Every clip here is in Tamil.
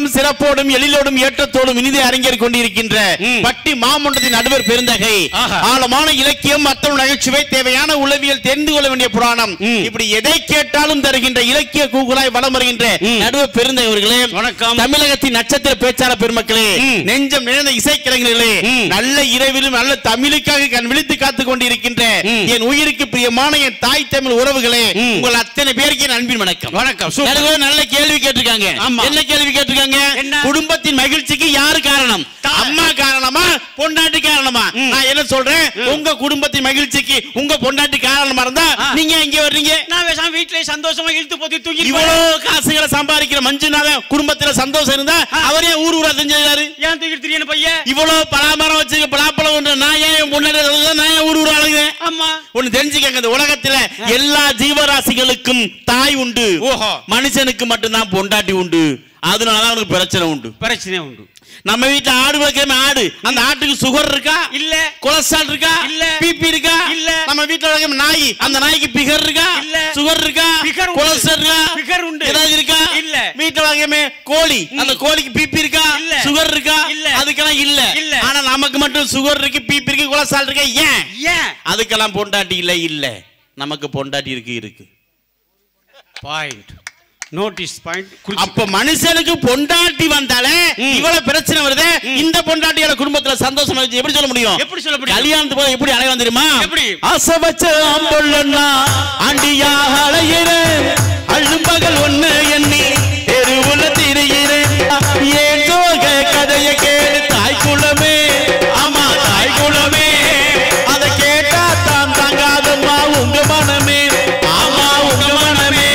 சீரோடும் சிறப்போடும் எழிலோடும் ஏற்றத்தோடும் இனிதே அரங்கேறி கொண்டிருக்கின்ற பட்டி மாமண்டத்தின் நடுவர் பெருந்தகை ஆழமான இலக்கியம் மற்றும் நகைச்சுவை தேவையான உளவியல் தெரிந்து கொள்ள வேண்டிய புராணம் இப்படி எதை கேட்டாலும் தருகின்ற இலக்கிய கூகுளாய் வலம் வருகின்ற நடுவர் பெருந்தகை அவர்களே, வணக்கம். தமிழகத்தின் நட்சத்திர பேச்சாளர் பெருமக்களே, நெஞ்சம் நிறைந்த இசைக்கலைஞர்களே, நல்ல இரவிலும் நல்ல தமிழுக்காக கண் விழித்து காத்துக் கொண்டிருக்கின்ற என் உயிருக்கு பிரியமான என் தாய் தமிழ் உறவுகளே, உங்கள் அத்தனை பேருக்கு அன்பின் வணக்கம். வணக்கம். நல்ல கேள்வி கேட்டிருக்காங்க. என்ன கேள்வி கேட்டிருக்காங்க? குடும்பத்தின் மகிழ்ச்சிக்கு யாரு காரணம்? அம்மா காரணமா பொண்டாட்டி காரணமா? நான் என்ன சொல்றேன், உங்க குடும்பத்தின் மகிழ்ச்சிக்கு உங்க பொண்டாட்டி காரணமா இருந்தா நீங்க இங்க வர்றீங்க. நான் வீட்டுல சந்தோஷமா இழுத்து போத்தி தூக்கி இவ்வளவு காசுகளை சம்பாதிக்கிற மஞ்சுநாதன் குடும்பத்துல சந்தோஷம் இருந்தா அவரே ஊர் ஊரா செஞ்சாரு. ஏன் தூக்கி திரியன பையன் இவ்வளவு பலாமரம் வச்சு பலாப்பழம் ஒன்று நான் ஏன் பொண்டாட்டி நான் ஏன் ஊர் ஊர் அழுகுறேன்? அம்மா ஒண்ணு தெரிஞ்சுக்கங்க, இந்த உலகத்துல எல்லா ஜீவராசிகளுக்கும் தாய் உண்டு, மனுஷனுக்கு மட்டும்தான் பொண்டாட்டி உண்டு. அதனாலதான் அவனுக்கு பிரச்சனை உண்டு. நம்ம வீட்டுல ஆடு வளர்க்கிறமே, ஆடு, அந்த ஆட்டுக்கு சுகர் இருக்கா இல்ல, கொலஸ்ட்ரால் இருக்கா இல்ல, பிபி இருக்கா இல்ல. நம்ம வீட்டுல வளர்க்கிற நாய், அந்த நாய்க்கு பிகர் இருக்கா இல்ல, சுகர் இருக்கா, கொலஸ்ட்ரால் இருக்கா, பிகர் உண்டு, ஏதாவது இருக்கா இல்ல. வீட்டுல வளர்க்கிறமே கோழி, அந்த கோழிக்கு பிபி இருக்கா இல்ல, சுகர் இருக்கா இல்ல, அதுக்கெல்லாம் இல்ல. ஆனா நமக்கு மட்டும் சுகர் இருக்கு, பிபி இருக்கு, கொலஸ்ட்ரால் இருக்கு. ஏன்? அதுக்கெல்லாம் பொண்டாட்டி இல்ல. நமக்கு பொண்டாட்டி இருக்கு. பாயிண்ட். Notice point. அப்ப மனுஷனுக்கு பொண்டாட்டி வந்தாலே இவ்வளவு பிரச்சனை வருது. இந்த பொண்டாட்டியோட குடும்பத்துல சந்தோஷம் எப்படி சொல்ல முடியும்? கல்யாணத்துக்கு போய் எப்படி அலைய வந்துருமா? ஆசை வச்ச ஆம்பொல்லன்னா ஆண்டியாக அலையிறேன், அள்ளும் பகல் ஒண்ணு எண்ணி தெருவுல திரியிறேன். ஏன் ஜோக கதைய கேடு தாய் குலமே, ஆமா தாய் குலமே, அதை கேட்டா தான் தாங்காதம்மா உங்க மனமே, ஆமா உங்க மனமே.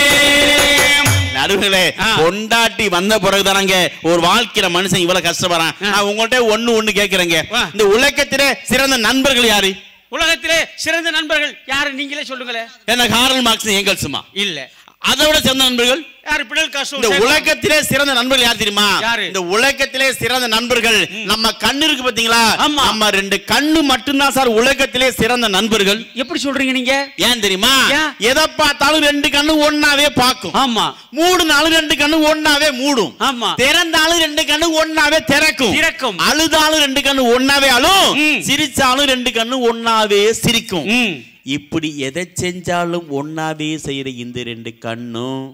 பொண்டாட்டி வந்த பிறகுதானங்க ஒரு வாழ்க்கையில மனுஷன் இவ்வளவு கஷ்டப்படுறான். நான் உங்கள்ட்ட ஒண்ணு கேட்கிறேங்க, இந்த உலகத்திலே சிறந்த நண்பர்கள் யாரு? உலகத்திலே சிறந்த நண்பர்கள் யாரு நீங்களே சொல்லுங்களேன். என்ன கார்ல் மார்க்ஸ் எங்கெல்ஸுமா இல்ல, அதை விட சிறந்த நண்பர்கள் யாரு? Fidel Castro. இந்த உலகத்திலே சிறந்த நண்பர்கள் யார் தெரியுமா? இந்த உலகத்திலே சிறந்த நண்பர்கள் நம்ம கண்ணு இருக்கு பாத்தீங்களா, நம்ம ரெண்டு கண்ணு மட்டும்தான் சார் உலகத்திலே சிறந்த நண்பர்கள். எப்படி சொல்றீங்க நீங்க? ஏன் தெரியுமா? எதை பார்த்தாலும் ரெண்டு கண்ணு ஒன்னாவே பார்க்கும். ஆமா. மூடுனாலும் ரெண்டு கண்ணு ஒன்னாவே மூடும். ஆமா. திறந்தாலும் ரெண்டு கண்ணு ஒன்னாவே திறக்கும். அழுதாலும் ரெண்டு கண்ணு ஒன்னாவே அழும், சிரிச்சாலும் ரெண்டு கண்ணு ஒன்னாவே சிரிக்கும். இப்படி எதை செஞ்சாலும் ஒன்னாவே செய்யற இந்த ரெண்டு கண்ணும்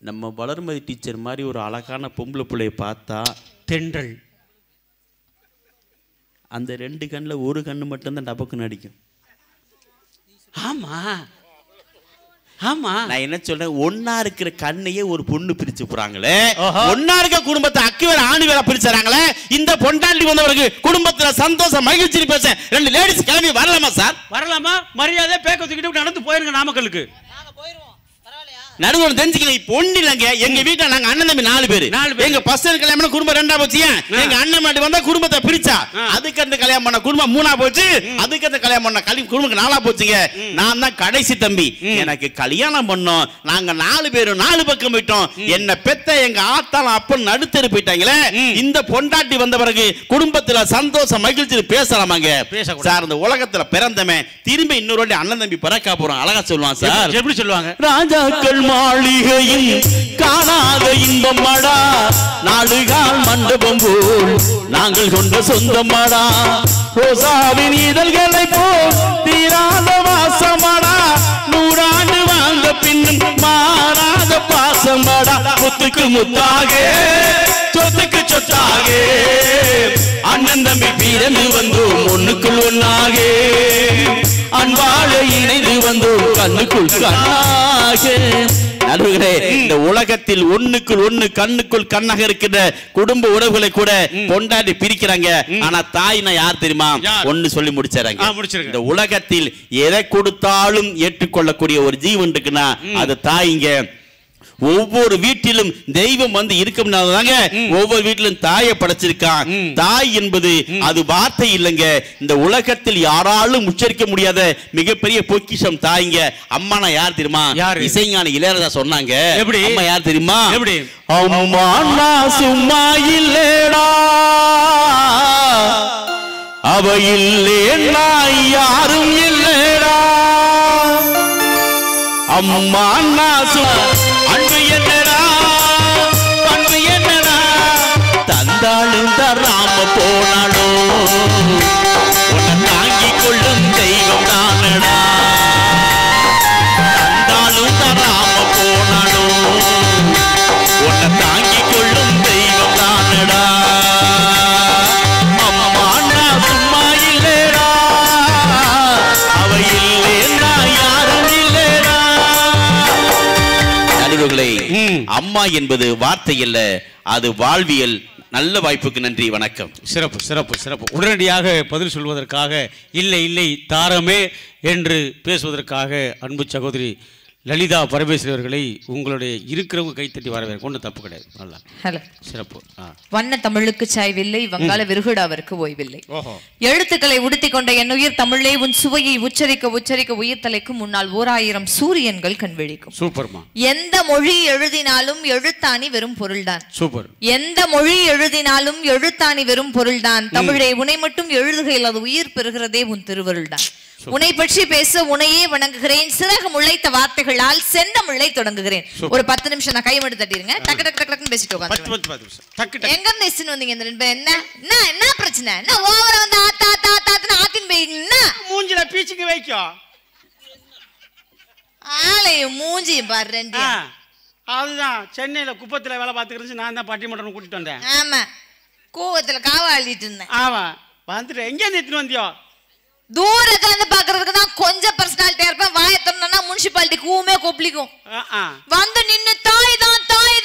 நம்ம வளர்மதி டீச்சர் மாதிரி ஒரு அழகான பொம்பளை பிள்ளைய பார்த்தா தென்றல், அந்த ரெண்டு கண்ணில் ஒரு கண்ணு மட்டும்தான் டபக்கு நடிக்கும். ஆமா ஆமா. நான் என்ன சொல்றேன், ஒன்னா இருக்கிற கண்ணையே ஒரு பொண்ணு பிரிச்சு போறாங்களே, ஒன்னா இருக்க குடும்பத்தை அக்கு வேற ஆணி வேற பிரிச்சாங்களே. இந்த பொண்டாட்டி வந்தவருக்கு குடும்பத்துல சந்தோஷம் மகிழ்ச்சி பேச ரெண்டு லேடிஸ் கிளம்பி வரலாமா சார்? வரலாமா? மரியாதை பேக்க தூக்கிட்டு நடந்து போயிருங்க நாமக்கலுக்கு. நடுவில் தெரிஞ்சுக்கலாம். இப்போ ஒண்ணு இல்லைங்க, எங்க வீட்டுல நாங்க அண்ணன் தம்பி 4 பேரு. எங்க பசங்க கல்யாணம் குடும்பம் 2ஆ போச்சு. எங்க அண்ணன் மாட்டி வந்தா குடும்பத்தை பிரிச்சா, அதுக்கு அந்த கல்யாணம் பண்ண குடும்பம் 3ஆ போச்சு, அதுக்கு அந்த கல்யாணம் பண்ண குடும்பம் 4ஆ போச்சுங்க. நான் தான் கடைசி தம்பி. எனக்கு கல்யாணம் பண்ணோம், நாங்க 4 பேரும் 4 பக்கம் போயிட்டோம். என்ன பெத்த எங்க ஆத்தாலும் அப்பன் நடுத்தெரு போயிட்டாங்களே. இந்த பொண்டாட்டி வந்த பிறகு குடும்பத்துல சந்தோஷம் மகிழ்ச்சி பேசலாமாங்க சார்? இந்த உலகத்துல பிறந்தமே திரும்பி இன்னொரு வாட்டி அண்ணன் தம்பி பிறக்கா போறோம். அழகா சொல்லுவாங்க சார். எப்படி சொல்லுவாங்க? ராஜாக்கள் மாளிகையில் காணாத இன்பமடா, நாடுகால் மண்டபம் போல் நாங்கள் கொண்ட சொந்தமடா, ரோசாவின் இதழ்களை போல் தீராத வாசமடா, 100 ஆண்டு வாழ்ந்த பின்னும் மாறாத பாசமடா, முத்துக்கு முத்தாக சொத்துக்கு சொத்தாக அண்ணன் தம்பி பிறந்து வந்தோம் ஒண்ணுக்குள் ஒன்னாக, அன்பாக இணைந்து வந்தோம் கண்ணுக்குள் கண்ணாக. நடுவர்களே, இந்த உலகத்தில் ஒண்ணுக்குள் ஒண்ணு கண்ணுக்குள் கண்ணாக இருக்கின்ற குடும்ப உறவுகளை கூட பொண்டாட்டி பிரிக்கிறாங்க. ஆனா தாய்னா யார் தெரியுமா? ஒண்ணு சொல்லி முடிச்சாங்க. இந்த உலகத்தில் எதை கொடுத்தாலும் ஏற்றுக்கொள்ளக்கூடிய ஒரு ஜீவன் இருக்குன்னா அது தாய்ங்க. ஒவ்வொரு வீட்டிலும் தெய்வம் வந்து இருக்கும்னாலதாங்க ஒவ்வொரு வீட்டிலும் தாயை படைச்சிருக்கான். தாய் என்பது அது வார்த்தை இல்லைங்க, இந்த உலகத்தில் யாராலும் உச்சரிக்க முடியாத மிகப்பெரிய பொக்கிஷம் தாய்ங்க. அம்மானா யார் தெரியுமா? இசைஞானி இளையராஜா சொன்னாங்க. எப்படி? அம்மா யார் தெரியுமா? எப்படி? அம்மா சும்மா இல்லடா, அவ இல்லேன்னா யாரும் இல்லடா, அம்மா அன்பு என்னடா, பண்பு என்னடா, அம்மா என்பது வார்த்தை அல்ல, அது வாழ்வியல். நல்ல வாய்ப்புக்கு நன்றி, வணக்கம். சிறப்பு சிறப்பு சிறப்பு. உடனடியாக பதில் சொல்வதற்காக இல்லை இல்லை தாரமே என்று பேசுவதற்காக அன்பு சகோதரி லலிதா பரமேஸ்வரி அவர்களை உங்களுடைய இருக்கிறவங்க கைத்தட்டி வரவேற்க ஒன்றும் தப்பு கிடையாது. நல்லா ஹலோ சிறப்பு. வண்ண தமிழுக்கு சாய்வில்லை, வங்காள விருகுடாவிற்கு ஓய்வில்லை. எழுத்துக்களை உடுத்தி கொண்ட என் உயிர் தமிழே, உன் சுவையை உச்சரிக்க உச்சரிக்க உயிர் தலைக்கும் முன்னால் 1000 சூரியன்கள் கண்விழிக்கும். சூப்பர்மா. எந்த மொழி எழுதினாலும் எழுத்தாணி வெறும் பொருள்தான். சூப்பர். எந்த மொழி எழுதினாலும் எழுத்தாணி வெறும் பொருள்தான். தமிழே உன்னை மட்டும் எழுதுகையில் அது உயிர் பெறுகிறதே உன் திருவருள்தான். உன்னை பற்றி பேச உன்னையே வணங்குகிறேன், சிறகு முளைத்த வார்த்தைகளால் செந்தமிழை தொடங்குகிறேன். ஒரு 10 நிமிஷம் நான் கைமட்டு தட்டிருங்க. டக்கு டக்கு டக்குன்னு பேசிட்டு உட்காந்து. எங்க இருந்து இஸ்னு வந்தீங்க இந்த ரெண்டு பேர்? என்ன என்ன பிரச்சனை? என்ன ஓவரா வந்து ஆத்தா ஆத்தா ஆத்தான்னு ஆத்தின் போயிங்கன்னா மூஞ்சில பீச்சுக்கு வைக்கும் ஆளையும் மூஞ்சியும் பாரு ரெண்டு. அதுதான் சென்னையில குப்பத்துல வேலை பார்த்துக்கிறது. நான் தான் பட்டிமன்றம் கூட்டிட்டு வந்தேன். ஆமா, கூவத்துல காவாளிட்டு இருந்தேன். ஆமா வந்துட்டு எங்க நிறுத்திட்டு வந்தியோ? தூரத்துல இருந்து பாக்குறதுக்கு தான் கொஞ்சம் பர்சனாலிட்டியா இருப்பேன். வாயை திறந்தா முனிசிபாலிட்டி கூவுமே கொப்பளிக்கும். வந்து நின்னு தாய்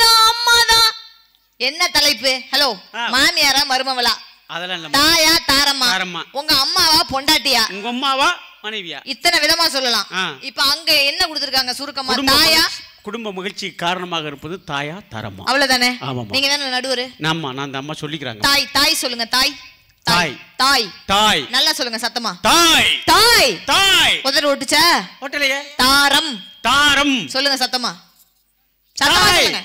தான் அம்மா தான். என்ன தலைப்பு? ஹலோ, மாமியாரா மருமவளா? அதெல்லாம் இல்ல. தாயா தாரம்மா? உங்க அம்மாவா பொண்டாட்டியா? உங்க அம்மாவா மனைவியா? இத்தனை விதமா சொல்லலாம். இப்ப அங்க என்ன கொடுத்திருக்காங்க சுருக்கமா? தாயா குடும்ப மகிழ்ச்சி காரணமாக இருப்பது தாயா தாரம்மா, அவ்வளவுதானே. நீங்க தானே நடுவரு? ஆமா, நான் அந்த அம்மா சொல்லிக்கிறாங்க. தாய் தாய் சொல்லுங்க. தாய் தாய் தாய் தாய் நல்லா சொல்லுங்க சத்தமா. தாய் தாய் தாய். உதடு ஒட்டுச்சா? ஒட்டலையே. தாரம் தாரம் சொல்லுங்க சத்தமா. சத்தமா சொல்லுங்க.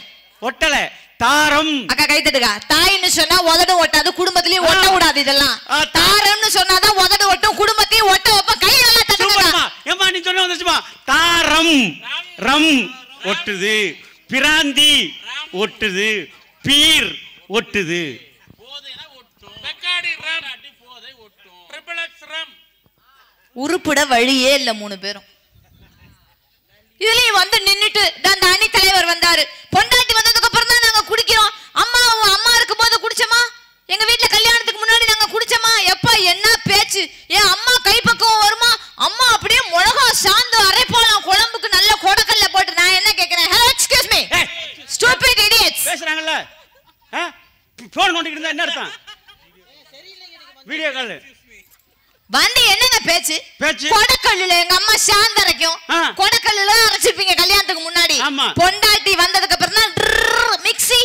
ஒட்டல தாரம். அக்கா கை தட்டுங்க. தாய்னு சொன்னா உதடு ஒட்டாது, குடும்பத்திலயும் ஒட்ட கூடாது. இதெல்லாம் தாரம்னு சொன்னாதான் உதடு ஒட்டும், குடும்பத்தையும் ஒட்ட வைப்ப. கை நல்லா தட்டுங்க. ஏமா நீ சொன்ன வந்துச்சுமா? தாரம் ரம் ஒட்டுது, பிராந்தி ஒட்டுது, பீர் ஒட்டுது. உருப்பிட வழியே இல்ல 3 பேரும். இதுலயும் வந்து நின்னுட்டு அந்த அணி தலைவர் வந்தாரு. பொண்டாட்டி வந்ததுக்கு அப்புறம் தான் நாங்க குடிக்கிறோம். அம்மா இருக்கும் போது குடிச்சோமா? எங்க வீட்டுல கல்யாணத்துக்கு முன்னாடி நாங்க குடிச்சோமா? எப்ப என்ன பேச்சு? ஏன் அம்மா கைப்பக்குவம் வருமா? அம்மா அப்படியே மிளகா சாந்து அரைப்பாலாம் குழம்புக்கு நல்ல கொடக்கல்ல போட்டு. நான் என்ன கேக்குறேன்? Hello excuse me stupid idiots பேசுறாங்கல்ல. போன் நோண்டிட்டு இருந்தா என்ன அர்த்தம்? வீடியோ கால் வந்து என்னங்க பேச்சு? கொடக்கல்லுல எங்க அம்மா சாந்து அரைக்கும். கொடக்கல்லுல அரைச்சிருப்பீங்க கல்யாணத்துக்கு முன்னாடி. பொண்டாட்டி வந்ததுக்கு அப்புறம் தான் மிக்ஸி.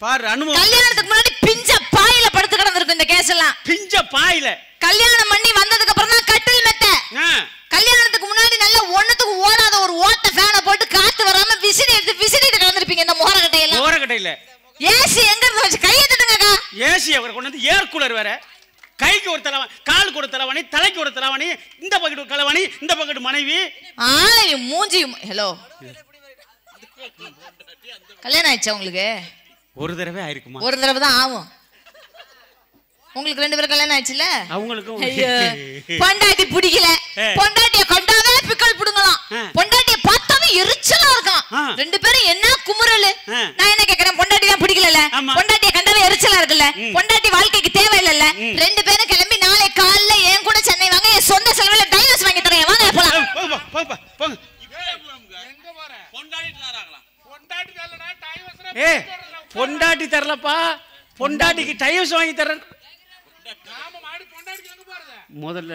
பாரு அனுபவம். கல்யாணத்துக்கு முன்னாடி பிஞ்ச பாயில படுத்து கிடந்திருக்கும் இந்த கேஸ் எல்லாம். பிஞ்ச பாயில கல்யாணம் பண்ணி வந்ததுக்கு அப்புறம் தான் கட்டில் மெத்த. கல்யாணத்துக்கு முன்னாடி நல்ல ஒண்ணுத்துக்கு ஓடாத ஒரு ஓட்ட ஃபேனை போட்டு காத்து வராம விசிறிட்டு கிடந்திருப்பீங்க இந்த மோரக்கட்டையில. மோரக்கட்டையில ஏசி எங்க இருந்து வச்சு கையை தட்டுங்கக்கா. ஏசி அவர் கொண்டு வந்து ஏர் கூலர் வேற. கைக்கு ஒரு தலைவணி, காலுக்கு ஒரு தலைவணி, தலைக்கு ஒரு தலைவணி, இந்த பக்கெட் ஒரு தலைவணி, இந்த பக்கெட் மனைவி. ஆளையும் மூஞ்சியும். ஹலோ, கல்யாணம் ஆயிடுச்சா உங்களுக்கு? ஒரு தடவை ஆயிருக்குமா? ஒரு தடவை தான் ஆகும். உங்களுக்கு 2 பேரும் கல்யாணம் ஆயிடுச்சுல? அவங்களுக்கும். பொண்டாட்டி பிடிக்கல, பொண்டாட்டிய கண்டாவே பிக்கல் புடுங்கலாம், பொண்டாட்டிய பார்த்தாவே எரிச்சலா இருக்கான். 2 பேரும் என்ன குமுறலு? நான் என்ன கேக்குறேன்? பொண்டாட்டி தான் பிடிக்கல, பொண்டாட்டிய கண்டாவே எரிச்சலா இருக்குல்ல, பொண்டாட்டி வாழ்க்கைக்கு தேவையில்லைல்ல. 2 பேரும் கிளம்பி நாளை காலைல என் கூட சென்னை வாங்க, என் சொந்த செலவுல டைவர்ஸ் வாங்கி தரேன். வாங்க போலாம். பொண்டாட்டி தரலப்பா, பொண்டாட்டிக்கு டைவர்ஸ் வாங்கி தரேன். முதல்ல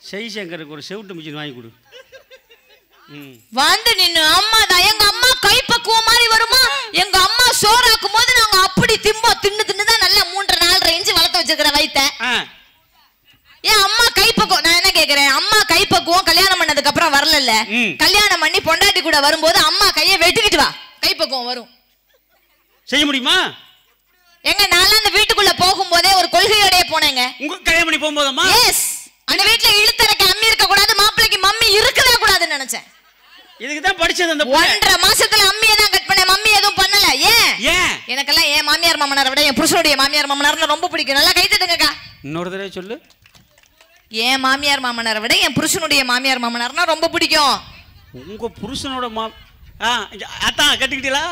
செய்சங்கருக்கு ஒரு செவுட்டு மிஷின் வாங்கி கொடு. வந்து நின்னு அம்மா தான். எங்க அம்மா கைப்பக்குவம் மாதிரி வருமா? எங்க அம்மா சோறாக்கும் போது நாங்க அப்படி தின்னு தான் நல்லா 3.5-4 இன்ச்சு வளர்த்து வச்சிருக்கிற வயித்த. ஏன் அம்மா கைப்பக்குவம்? நான் என்ன கேக்குறேன்? அம்மா கைப்பக்குவம் கல்யாணம் பண்ணதுக்கு அப்புறம் வரல. கல்யாணம் பண்ணி பொண்டாட்டி கூட வரும்போது அம்மா கையை வெட்டிக்கிட்டு வா, கைப்பக்குவம் வரும். செய்ய முடியுமா? எங்க நான் அந்த வீட்டுக்குள்ள போகும்போதே ஒரு கொள்கையோடய போனேங்க. உங்க கல்யாணம் பண்ணி போகும்போதமா? எஸ். அந்த வீட்டுல இழுத்தரைக்கு அம்மி இருக்க கூடாது, மாப்பிளைக்கு மம்மி இருக்கவே கூடாதுன்னு நினைச்சேன். இதுக்கு தான் படிச்சது. அந்த 1.5 மாசத்துல அம்மியை தான் கட் பண்ணேன், மம்மி எதுவும் பண்ணல. ஏன்? எனக்கெல்லாம் என் மாமியார் மாமனாரை விட என் புருஷனுடைய மாமியார் மாமனார்னா ரொம்ப பிடிக்கும். நல்லா கை தட்டுங்கக்கா. இன்னொரு தடவை சொல்லு. என் மாமியார் மாமனாரை விட என் புருஷனுடைய மாமியார் மாமனார்னா ரொம்ப பிடிக்கும். உங்க புருஷனோட அதான் கட்டிக்கிட்டீங்களா?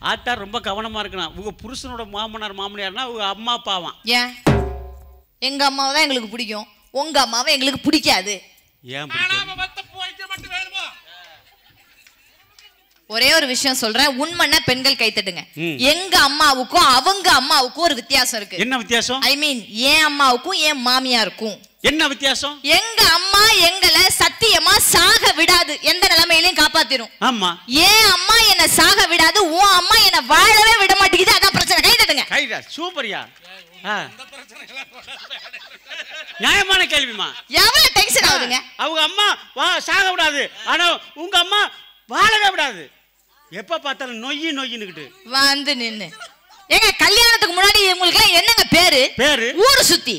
ஆத்தா ரொம்ப கவனமா இருக்கணும். உங்க புருஷனோட மாமனார் மாமனார்னா உங்க அம்மா அப்பாவான். ஏன்? எங்க அம்மாவை தான் எங்களுக்கு பிடிக்கும், உங்க அம்மாவை எங்களுக்கு பிடிக்காது. ஏன்? ஒரே ஒரு விஷயம் சொல்றேன், உண்மைன்னா பெண்கள் கைத்தட்டுங்க. எங்க அம்மாவுக்கும் அவங்க அம்மாவுக்கும் ஒரு வித்தியாசம் இருக்கு. என்ன வித்தியாசம்? ஐ மீன் என் அம்மாவுக்கும் என் மாமியாருக்கும் என்ன வித்தியாசம்? எங்க அம்மா எங்களை சத்தியமா சாக விடாது, எந்த நிலைமையிலையும் காப்பாத்திரும். ஆமா. என் அம்மா என்ன சாக விடாது, உன் அம்மா என்ன வாழவே விட மாட்டேங்குது. அதான் பிரச்சனை. கைதட்டுங்க. கைடா சூப்பர்யா. நியாயமான கேள்விமா. எவ்வளவு டென்ஷன் ஆகுதுங்க. அவங்க அம்மா சாக விடாது, ஆனா உங்க அம்மா வாழவே விடாது. எப்ப பார்த்தாலும் நொய்யி நொய்யின்னுகிட்டு வந்து நின்னு. ஏங்க கல்யாணத்துக்கு முன்னாடி உங்களுக்கு எல்லாம் என்னங்க பேரு? பேரு ஊரு சுத்தி,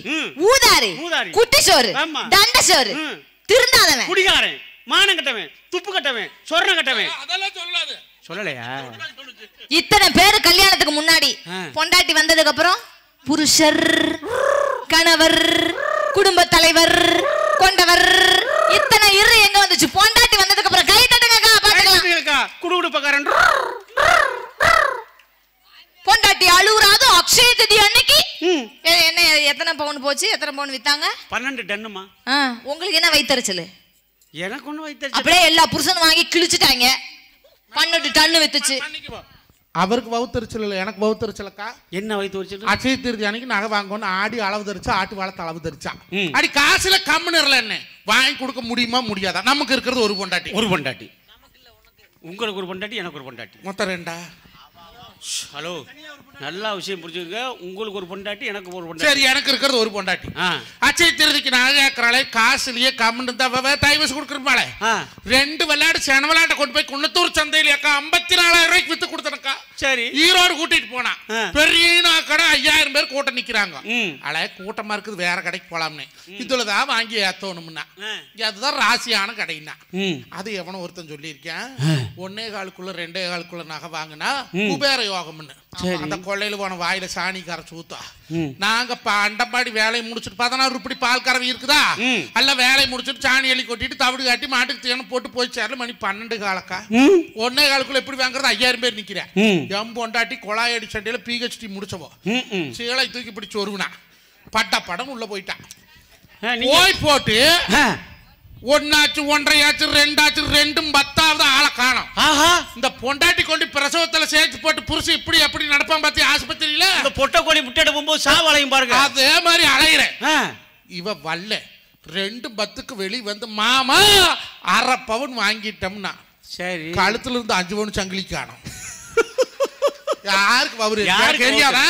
ஊதாரி, குட்டி சோறு, தண்ட சோறு, திருந்தாதவன், குடிகாரன், மானம் கட்டவன், துப்பு கட்டவன், சொர்ண கட்டவன். அதெல்லாம் சொல்லாத. சொல்லலையா? இத்தனை பேரு கல்யாணத்துக்கு முன்னாடி. பொண்டாட்டி வந்ததுக்கு அப்புறம் புருஷர், கணவர், குடும்ப தலைவர், கொண்டவர், இத்தனை இரு எங்க வந்துச்சு? பொண்டாட்டி வந்ததுக்கு அப்புறம் கை தட்டுங்கக்கா பாத்துக்கலாம். குடுகுடுப்பக்காரன். பொண்டாட்டி அழுகுறாது. அக்ஷய திதி அன்னைக்கு என்ன எத்தனை பவுன் போச்சு, எத்தனை பவுன் வித்தாங்க? 12 டன்னுமா. உங்களுக்கு என்ன வைத்தறிச்சல்? எனக்கு ஒண்ணு வைத்தறிச்சல். அப்படியே எல்லா புருஷனும் வாங்கி கிழிச்சிட்டாங்க. 12 டன் வித்துச்சு. அவருக்கு வவுத்தறிச்சல் இல்ல, எனக்கு வவுத்தறிச்சலக்கா. என்ன வவுத்தறிச்சல்? அட்சய திருதி அன்னைக்கு நகை வாங்கணும், ஆடி அளவு தரிச்சா, ஆட்டு வாழை அளவு தரிச்சா. அடி காசுல கம்முன்னு இல்ல, என்ன வாங்கி கொடுக்க முடியுமா முடியாதா? நமக்கு இருக்கிறது ஒரு பொண்டாட்டி. ஒரு பொண்டாட்டி. உங்களுக்கு ஒரு பொண்டாட்டி, எனக்கு ஒரு பொண்டாட்டி, மொத்தம் 2. ஹலோ, நல்லா விஷயம் புரிஞ்சுக்க. உங்களுக்கு ஒரு பொண்டாட்டி, எனக்கு ஒரு பொண்டாட்டி. சரி, எனக்கு இருக்கிறது ஒரு பொண்டாட்டி. அச்சை திருதிக்கு நான் கேட்கறாளே, காசுலயே கம்முன்னு இருந்தா டைவர்ஸ் கொடுக்குறப்பாளே. 2 விளையாடு சென விளையாட்டை கொண்டு போய் குன்னத்தூர் சந்தையில 54,000 ரூபாய்க்கு வித்து கொடுத்தனக்கா. சரி, ஈரோடு கூட்டிட்டு போனா பெரிய கடை 5000 பேர் கூட்டம் நிக்கிறாங்க. அல கூட்டமா இருக்குது, வேற கடைக்கு போலாம்னு. இதுலதான் வாங்கி ஏத்தணும்னா அதுதான் ராசியான கடைன்னா. அது எவனோ ஒருத்தன் சொல்லியிருக்கேன், 1.25 2.25 நகை வாங்கினா குபேர யோகம்னு. அந்த கொள்ளையில போன வாயில சாணி கரைச்சு ஊத்தா. நாங்க அண்டம்பாடி வேலையை முடிச்சுட்டு 16 ரூபாய் பால் கறவை இருக்குதா, அல்ல வேலையை முடிச்சுட்டு சாணி எலி கொட்டிட்டு தவிடு காட்டி மாட்டுக்கு தேனம் போட்டு போய் சேரல. மணி 12 காலக்கா. 1.25 எப்படி வாங்குறது? 5000 பேர் நிக்கிறேன். எம் பொண்டாட்டி கொலாயடி சண்டையில PhD முடிச்சவோ சீலை தூக்கி பிடிச்சு ஒருவனா பட்ட படம் உள்ள போயிட்டான். போய் போட்டு 1 ஆச்சு, 1.5 ஆச்சு, 2 ஆச்சு, 2ம் 10வது ஆளை காணோம். இந்த பொண்டாட்டி கொண்டு பிரசவத்துல சேர்த்து போட்டு புருஷன் இப்படி எப்படி நடப்பான் பாத்தி ஆஸ்பத்திரியில. இந்த பொட்டை கோழி முட்டையிட போகும்போது சாவளையும் பாருங்க. அதே மாதிரி அலையிறேன். இவ வல்ல 2:10க்கு வெளி வந்து மாமா 1/2 பவுன் வாங்கிட்டோம்னா சரி, கழுத்துல இருந்து 5 பவுன் சங்கிலி காணோம். யாருக்கு அவரு தெரியாதா?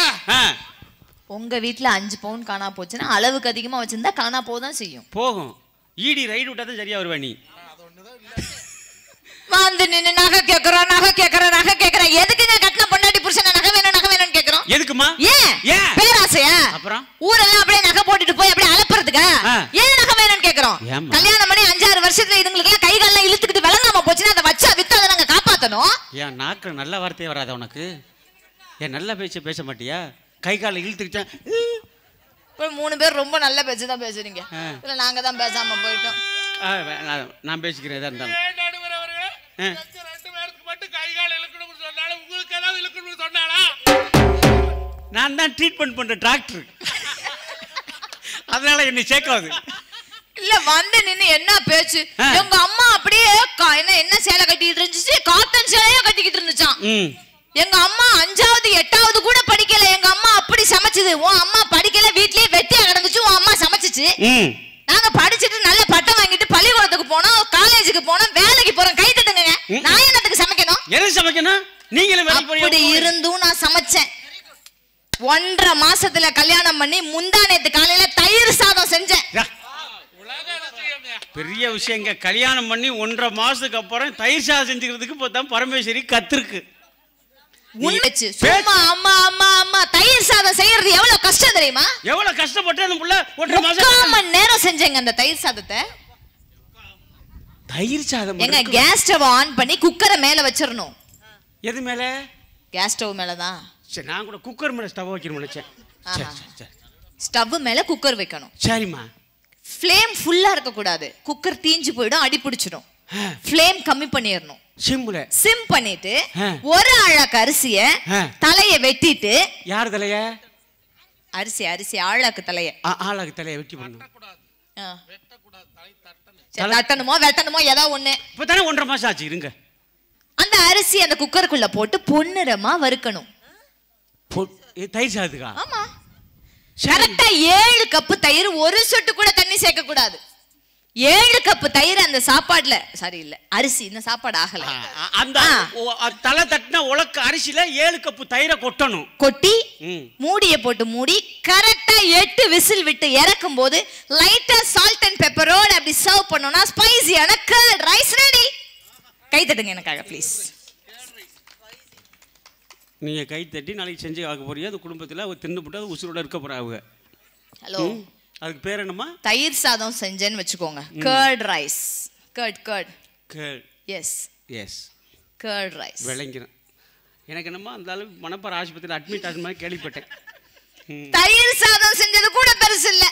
உங்க வீட்டுல 5 பவுன் காணா போச்சுன்னா அளவுக்கு அதிகமா வச்சிருந்தா காணா போதான் செய்யும். போகும். ஈடி ரைடு விட்டாதான் சரியா வருவா. நீ வந்து நின்னு நகை கேக்குறோம், நகை கேக்குறோம், நகை கேக்குறோம். எதுக்குங்க கட்டின பொண்டாட்டி புருஷன் நகை வேணும், நகை வேணும்னு கேக்குறோம்? எதுக்குமா? ஏன் பேராசையா? அப்புறம் ஊரெல்லாம் அப்படியே நகை போட்டுட்டு போய் அப்படியே அலப்புறதுக்கா? ஏன் நகை வேணும்னு கேக்குறோம்? கல்யாணம் பண்ணி 5-6 வருஷத்துல இதுங்களுக்கு எல்லாம் கை கால்லாம் இழுத்துக்கிட்டு விளங்காம போச்சுன்னா அதை வச்சா வித்து அதை நாங்க காப்பாத்தணும். ஏன் நாக்கு நல்ல வார்த்தையே வராத உனக்கு? ஏன் நல்ல பேச்சு பேச மாட்டியா? கை காலை இழுத்துக்கிட்டேன். 3 பேர் ரொம்ப நல்ல பேச்சு தான் பேசுறீங்க, இல்ல நாங்க தான் பேசாம போயிட்டோம். நான் பேசிக்கிறேன். எதா இருந்தாலும் நான் தான் ட்ரீட்மெண்ட் பண்ற டாக்டர், அதனால என்னை சேர்க்காது. இல்ல வந்து நின்னு என்ன பேச்சு? எங்க அம்மா அப்படியே என்ன சேலை கட்டிட்டு இருந்துச்சு, காட்டன் சேலையா கட்டிக்கிட்டு இருந்துச்சான். எங்க அம்மா 5வது 8வது கூட படிக்கல, எங்க அம்மா அப்படி சமைச்சது. உன் அம்மா படிக்கல, வீட்லயே வெட்டியா கிடந்துச்சு, உன் அம்மா சமைச்சிச்சு. நாங்க படிச்சுட்டு நல்ல பட்டம் வாங்கிட்டு பள்ளிக்கூடத்துக்கு போனோம், காலேஜுக்கு போனோம், வேலைக்கு போறோம். கை தட்டுங்க. நான் என்னத்துக்கு சமைக்கணும்? எது சமைக்கணும்? நீங்களும் அப்படி இருந்தும் நான் சமைச்சேன். 1.5 மாசத்துல கல்யாணம் பண்ணி முந்தானேத்து காலையில தயிர் சாதம் செஞ்சேன். பெரிய விஷயங்க. கல்யாணம் பண்ணி 1.5 மாசத்துக்கு அப்புறம் தயிர் சாதம் செஞ்சுக்கிறதுக்கு இப்பதான் பரமேஸ்வரி கத்துருக்கு. சும்மா அம்மா அம்மா அம்மா தயிர் சாதம் செய்யறது எவ்வளவு கஷ்டம் தெரியுமா? எவ்வளவு கஷ்டப்பட்டு அந்த புள்ள 1.5 மாசம் 3 மணி நேரம் செஞ்சேங்க அந்த தயிர் சாதத்தை. தயிர் சாதம் எங்க கேஸ் ஸ்டவ் ஆன் பண்ணி குக்கரை மேல வச்சிரணும். எது மேல? கேஸ் ஸ்டவ் மேல தான். சரி, நான் கூட குக்கர் மேல ஸ்டவ் வைக்கணும்னு நினைச்சேன். சரி சரி, ஸ்டவ் மேல குக்கர் வைக்கணும். சரிம்மா. ஃப்ளேம் ஃபுல்லா இருக்க கூடாது, குக்கர் தீஞ்சு போய்டும், அடி பிடிச்சிடும். ஃப்ளேம் கம்மி பண்ணிரணும். சிம் பண்ணிட்டு ஒரு ஆழாக்கு அரிசிய தலைய வெட்டிட்டு. யார் தலைய? அரிசி அரிசி ஆழாக்கு தலைய. ஆழாக்கு தலைய வெட்டி பண்ணணும். தட்டணுமோ வெட்டணுமோ ஏதோ ஒண்ணு. இப்பதானே 1.5 மாசம் ஆச்சு. இருங்க, அந்த அரிசி அந்த குக்கருக்குள்ள போட்டு பொன்னிறமா வறுக்கணும். தயிர் சாதத்துக்கா? ஆமா. கரெக்டா 7 கப்பு தயிர், ஒரு சொட்டு கூட தண்ணி சேர்க்க கூடாது. 7 கப்பு தயிர் அந்த சாப்பாடுல, சாரி இல்ல அரிசி, இந்த சாப்பாடு ஆகல. அந்த தலை தட்டின உலக்க அரிசியில 7 கப்பு தயிரை கொட்டணும். கொட்டி மூடிய போட்டு மூடி கரெக்டா 8 விசில் விட்டு இறக்கும் போது லைட்டா சால்ட் அண்ட் பெப்பரோட அப்படி சர்வ் பண்ணோம்னா ஸ்பைசியான கர்ட் ரைஸ் ரெடி. கை தட்டுங்க எனக்காக ப்ளீஸ். நீங்க கை தட்டி நாளைக்கு செஞ்சு ஆக போறீங்க. அது குடும்பத்துல அவ தின்னு போட்டு அது உசுரோட இருக்க போறாங்க. ஹலோ, அதுக்கு பேர் என்னமா? தயிர் சாதம் செஞ்சேன்னு வெச்சுக்கோங்க. Curd rice. Curd is curd rice. விளங்கிறேன். எனக்கு என்னமா அந்த அளவு மணப்பாறை ஆஸ்பத்திரியில் அட்மிட் ஆன மாதிரி கேள்விப்பட்டேன். தயிர் சாதம் செஞ்சது கூட பெருசு இல்ல.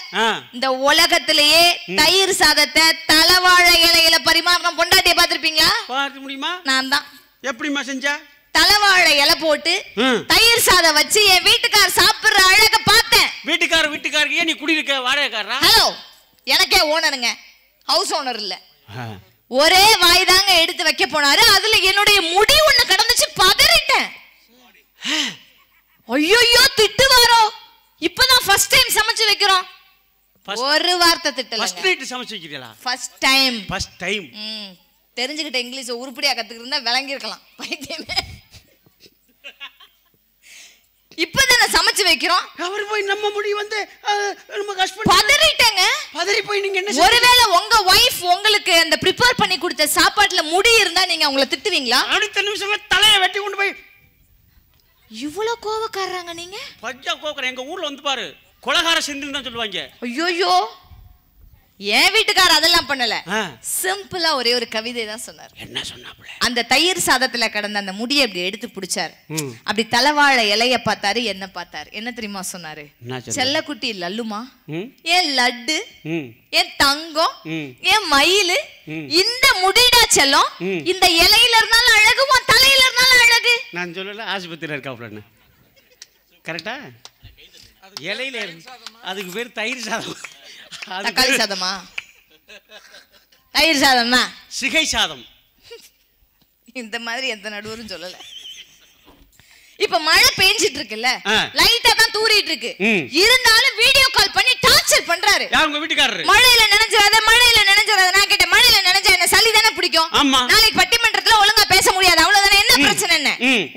இந்த உலகத்திலேயே தயிர் சாதத்தை தலவாழை இலையில பரிமாறின பொண்டாட்டிய பாத்திருப்பீங்களா? பார்க்க முடியுமா? நான் தான். எப்படிமா செஞ்சா? தலவாழை இலை போட்டு தயிர் சாதம் வச்சு என் வீட்டுக்கார சாப்பிடுற அழக பார்த்தேன். வீட்டுக்காரருக்கு ஏன் நீ குடியிருக்க வாடகைக்காரரா? ஹலோ, எனக்கே ஓனருங்க, ஹவுஸ் ஓனர் இல்ல. ஒரே வாய் தாங்க எடுத்து வைக்க போனாரு. அதுல என்னுடைய முடி ஒண்ணு கடந்துச்சு, பதறிட்டேன். ஐயோ திட்டுவாரோ. இப்பதான் ஃபர்ஸ்ட் டைம் சமைச்சு வைக்கிறோம். ஒரு வார்த்தை திட்டல. ஃபர்ஸ்ட் நைட் சமைச்சு வைக்கிறீங்களா? First time. தெரிஞ்சுக்கிட்ட இங்கிலீஷ் உருப்படியா கத்துக்கிட்டு விளங்கி இருக்கலாம். பைத்தியமே. இப்பதானே சமைச்சு வைக்கிறோம். அவர் போய் நம்ம முடி வந்து நம்ம ஹஸ்பண்ட் பதறிட்டேங்க. பதறி போய் நீங்க என்ன? ஒருவேளை உங்க வைஃப் உங்களுக்கு அந்த ப்ரிப்பேர் பண்ணி கொடுத்த சாப்பாட்டுல முடி இருந்தா நீங்க அவங்கள திட்டுவீங்களா? அடுத்த நிமிஷம் தலையை வெட்டி கொண்டு போய். இவ்வளவு கோவக்காரங்க நீங்க? பஞ்சா கோவக்கார. எங்க ஊர்ல வந்து பாரு, கொலகார செந்தில் தான் சொல்லுவாங்க. ஐயோ, என் வீட்டுக்கார அதெல்லாம் பண்ணல. சிம்பிளா ஒரே ஒரு கவிதை தான் சொன்னார். என்ன சொன்னாப்ல? அந்த தயிர் சாதத்துல கடந்த அந்த முடியை அப்படி எடுத்து பிடிச்சாரு. அப்படி தலவாழை இலைய பார்த்தாரு. என்ன பார்த்தாரு? என்ன தெரியுமா சொன்னாரு? செல்லக்குட்டி லல்லுமா, ஏன் லட்டு, ஏன் தங்கம், ஏன் மயிலு, இந்த முடிடா செல்லம், இந்த இலையில இருந்தாலும் அழகு, உன் தலையில இருந்தாலும் அழகு. நான் சொல்லல, ஆஸ்பத்திரியில இருக்காப்ல. கரெக்டா? இலையில அதுக்கு பேர் தயிர் சாதம். தக்காளி சாதமா? தயிர் சாதம் தான். சிகை சாதம். இந்த மாதிரி எந்த நடுவரும் சொல்லல. இப்ப மழை பெஞ்சிட்டு இருக்குல்ல, லைட்டா தான் தூறிட்டு இருக்கு. இருந்தாலும் வீடியோ கால் பண்ணி டார்ச்சர் பண்றாரு. யார்? உங்க வீட்டுக்காரரு. மழையில நனைஞ்சிராத, மழையில நனைஞ்சிராத. நான் கேட்டேன், மழையில நனைஞ்சா என்ன சளி தானே பிடிக்கும்? நாளைக்கு பட்டிமன்றத்துல ஒழுங்கா பேச முடியாது, அவ்வளவுதானே. என்ன பிரச்சனை? என்ன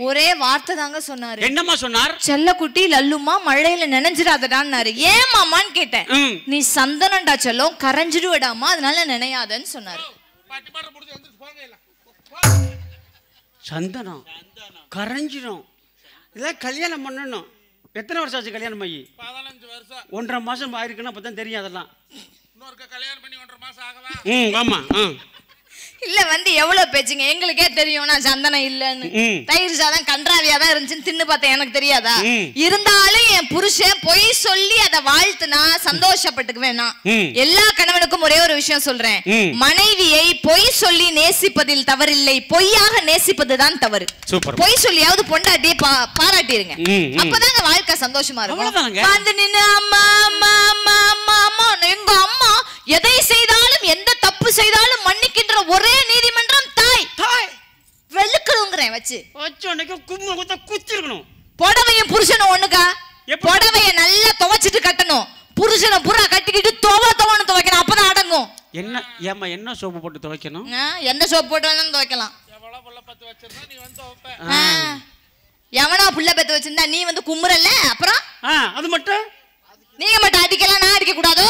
ஒரே வார்த்தை தாங்க சொன்னாரு. என்னமா சொன்னார்? செல்லக்குட்டி லல்லுமா மழையில நனைஞ்சிராதடான்னாரு. ஏன் மாமான்னு கேட்டேன். நீ சந்தனண்டா செல்லம், கரைஞ்சிடுவடாமா, அதனால நினையாதன்னு சொன்னாரு. சந்தனம் கரைஞ்சிடும். இதெல்லாம் கல்யாணம் பண்ணணும். எத்தனை வருஷம் ஆச்சு கல்யாணம் ஆகி? 15 வருஷம். 1.5 மாசம் ஆயிருக்குன்னா அப்பதான் தெரியும் அதெல்லாம். இன்னொரு கல்யாணம் பண்ணி 1.5 மாசம் ஆகவா? ஆமா. இல்ல வந்து எவ்வளவு பேச்சுங்க, எங்களுக்கே தெரியும் நான் சந்தனம் இல்லன்னு. தயிர் சாதம் கன்றாவியா தான் இருந்துச்சுன்னு தின்னு பார்த்தேன், எனக்கு தெரியாதா? இருந்தாலும் என் புருஷன் பொய் சொல்லி அதை வாழ்த்துனா சந்தோஷப்பட்டுக்குவேன் நான். எல்லா கணவனுக்கும் ஒரே ஒரு விஷயம் சொல்றேன், மனைவியை பொய் சொல்லி நேசிப்பதில் தவறில்லை, பொய்யாக நேசிப்பதுதான் தவறு. பொய் சொல்லியாவது பொண்டாட்டியை பாராட்டிருங்க, அப்பதாங்க வாழ்க்கை சந்தோஷமா இருக்கும். வந்து நின்னு அம்மா அம்மா அம்மா அம்மா அம்மா, எங்க அம்மா எதை செய்தாலும் எந்த தப்பு செய்தாலும் மன்னிக்கின்ற ஒரே நீதிமன்றம் தாய். வெளுக்கணுங்கிறேன் வச்சு கும்மா குத்த குத்திருக்கணும். புடவையும் புருஷனும் ஒண்ணுக்கா? புடவைய நல்லா துவைச்சிட்டு கட்டணும், புருஷனை புறா கட்டிக்கிட்டு துவன்னு துவைக்கணும், அப்பதான் அடங்கும். என்ன ஏமா என்ன சோப்பு போட்டு துவைக்கணும்? எந்த சோப்பு போட்டு வேணாலும் துவைக்கலாம். எவனா புள்ள பெத்து வச்சிருந்தா நீ வந்து கும்புறல்ல, அப்புறம் அது மட்டும் நீங்க மட்டும் அடிக்கலாம், நான் அடிக்க கூடாதோ?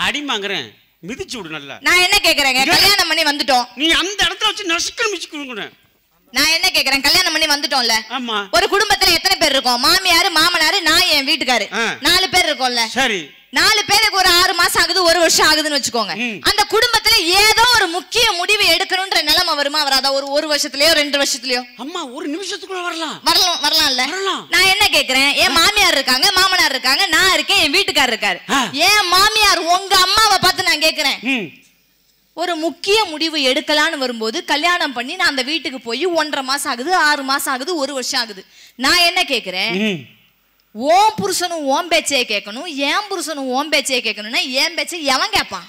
அடிமாங்கறேன், மிதிச்சு விடு நல்லா. நான் என்ன கேக்குறேங்க, கல்யாணம் பண்ணி வந்துட்டோம், நீ அந்த இடத்துல வச்சு நசுக்க மிதிச்சுக்குங்க. நான் என்ன கேக்குறேன், கல்யாணம் பண்ணி வந்துட்டோம்ல, ஒரு குடும்பத்துல எத்தனை பேர் இருக்கோம்? மாமியாரு, மாமனாரு, நான், என் வீட்டுக்காரு, 4 பேர் இருக்கோம்ல. சரி, 4 பேருக்கு ஒரு 6 மாசம் ஆகுது, 1 வருஷம் ஆகுதுன்னு வச்சுக்கோங்க. அந்த குடும்பத்துல ஏதோ ஒரு முக்கிய முடிவு எடுக்கணும்ன்ற நிலைமை வருமா வராதா? ஒரு வருஷத்துலயோ 2 வருஷத்துலயோ? அம்மா ஒரு நிமிஷத்துக்குள்ள வரலாம்ல. நான் என்ன கேக்குறேன், என் மாமியார் இருக்காங்க, மாமனார் இருக்காங்க, நான் இருக்கேன், என் வீட்டுக்காரர் இருக்காரு. என் மாமியார் உங்க அம்மாவை பார்த்து நான் கேக்குறேன், ஒரு முக்கிய முடிவு எடுக்கலான்னு வரும்போது கல்யாணம் பண்ணி நான் அந்த வீட்டுக்கு போய் 1.5 மாசம் ஆகுது, 6 மாசம் ஆகுது, 1 வருஷம் ஆகுது. நான் என்ன கேக்குறேன், ஓம் புருஷனும் ஓம் பேச்சையே கேட்கணும், ஏன் புருஷனும் ஓம் பேச்சையே கேட்கணும்னா என் பேச்சை எவன் கேட்பான்?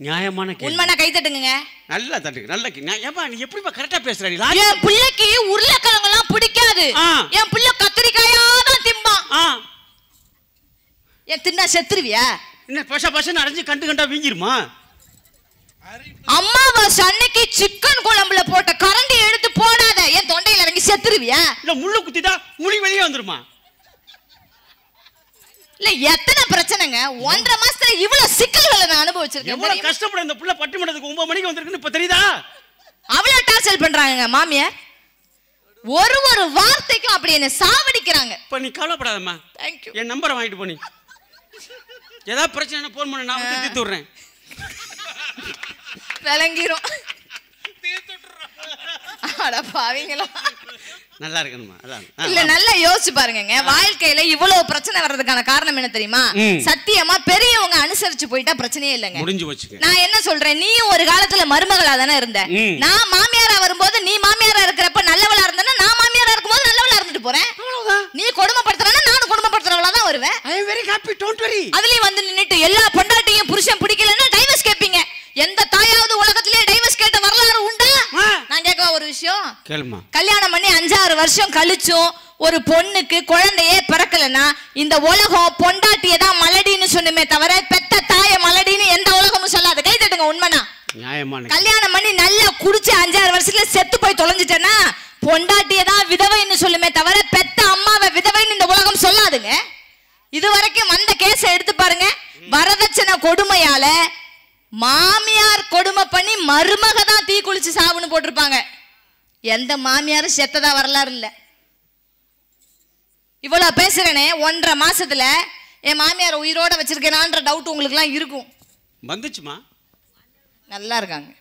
நியாயமான கேள்வி. உண்மைனா கை தட்டுங்க. நல்லா தட்டுங்க. நல்லா ஏப்பா நீ எப்படிப்பா கரெக்டா பேசுற? நீ என் பிள்ளைக்கு உருளைக்கிழங்கு எல்லாம் பிடிக்காது. என் பிள்ளை கத்திரிக்காயா தான் திம்பான். என் தின்னா செத்துருவியா? என்ன பச அரைஞ்சு கண்டு கண்டா வீங்கிருமா? அம்மாவாசை அன்னைக்கு சிக்கன் குழம்புல போட்ட கரண்டி எடுத்து போடாத, என் தொண்டையில இறங்கி செத்துருவியா? இல்ல முள்ளு குத்திட்டா முடி வெளியே வந்துருமா? இல்ல எத்தனை பிரச்சனைங்க 1.5 மாசத்துல இவ்வளவு சிக்கல்களை நான் அனுபவிச்சிருக்கேன். எவ்வளவு கஷ்டப்பட இந்த புள்ள பட்டிமன்றத்துக்கு 9 மணிக்கு வந்திருக்குன்னு இப்ப தெரியுதா? அவ்வளவு டார்ச்சர் பண்றாங்க மாமியார். ஒரு வார்த்தைக்கும் அப்படி என்ன சாவடிக்கிறாங்க. இப்ப நீ கவலைப்படாதம்மா. தேங்க்யூ. என் நம்பரை வாங்கிட்டு போனி ஏதாவது பிரச்சனை போன் பண்ண நான் வந்து தீர்த்து விடுறேன். விளங்கிரும். அட பாவீங்களா. நல்லா இருக்கணுமா? இல்ல நல்லா யோசிச்சு பாருங்க. வாழ்க்கையில இவ்வளவு பிரச்சனை வர்றதுக்கான காரணம் என்ன தெரியுமா? சத்தியமா பெரியவங்க அனுசரிச்சு போயிட்டா பிரச்சனையே இல்லைங்க. முடிஞ்சு வச்சுக்க. நான் என்ன சொல்றேன், நீயும் ஒரு காலத்துல மருமகளா தானே இருந்த. நான் மாமியாரா வரும்போது நீ மாமியாரா இருக்கிறப்ப நல்லவளா இருந்தனா, நான் மாமியாரா இருக்கும்போது நல்லவளா இருந்துட்டு போறேன். நீ கொடுமைப்படுத்துறனா நானும் கொடுமைப்படுத்துறவளா தான் வருவேன். I am very happy, don't worry. அதுலயும் வந்து நின்னுட்டு எல்லா பொண்டாட்டியும் புருஷன் பிடிக்கலன்னா டைவர்ஸ் கேட்பீங்க. எந்த தாயாவது உலகத்திலே டைவர்ஸ் கேட்ட வரலாறு உண்டா? நான் கேட்க ஒரு விஷயம் கேளுமா. கல்யாணம் பண்ணி 5-6 வருஷம் கழிச்சும் ஒரு பொண்ணுக்கு குழந்தையே பிறக்கலன்னா இந்த உலகம் பொண்டாட்டியை தான் மலடின்னு சொன்னுமே தவிர பெத்த தாய மலடின்னு எந்த உலகமும் சொல்லாது. கை தட்டுங்க. உண்மைனா நியாயமான. கல்யாணம் பண்ணி நல்லா குடிச்சு 5-6 வருஷத்துல செத்து போய் தொலைஞ்சிட்டேன்னா பொண்டாட்டியை தான் விதவைன்னு சொல்லுமே தவிர பெத்த அம்மாவை விதவைன்னு இந்த உலகம் சொல்லாதுங்க. இது வரைக்கும் வந்த கேஸ எடுத்து பாருங்க. வரதட்சணை கொடுமையால மாமியார் கொடுமை பண்ணி மருமக தான் தீ குளிச்சு சாவுன்னு போட்டிருப்பாங்க. எந்த மாமியாரும் செத்ததா வரலாறு இல்ல. இவ்வளவு பேசுறேனே 1.5 மாசத்துல என் மாமியார் உயிரோட வச்சிருக்கேனான்ற டவுட் உங்களுக்கு எல்லாம் இருக்கும். வந்துச்சுமா? நல்லா இருக்காங்க.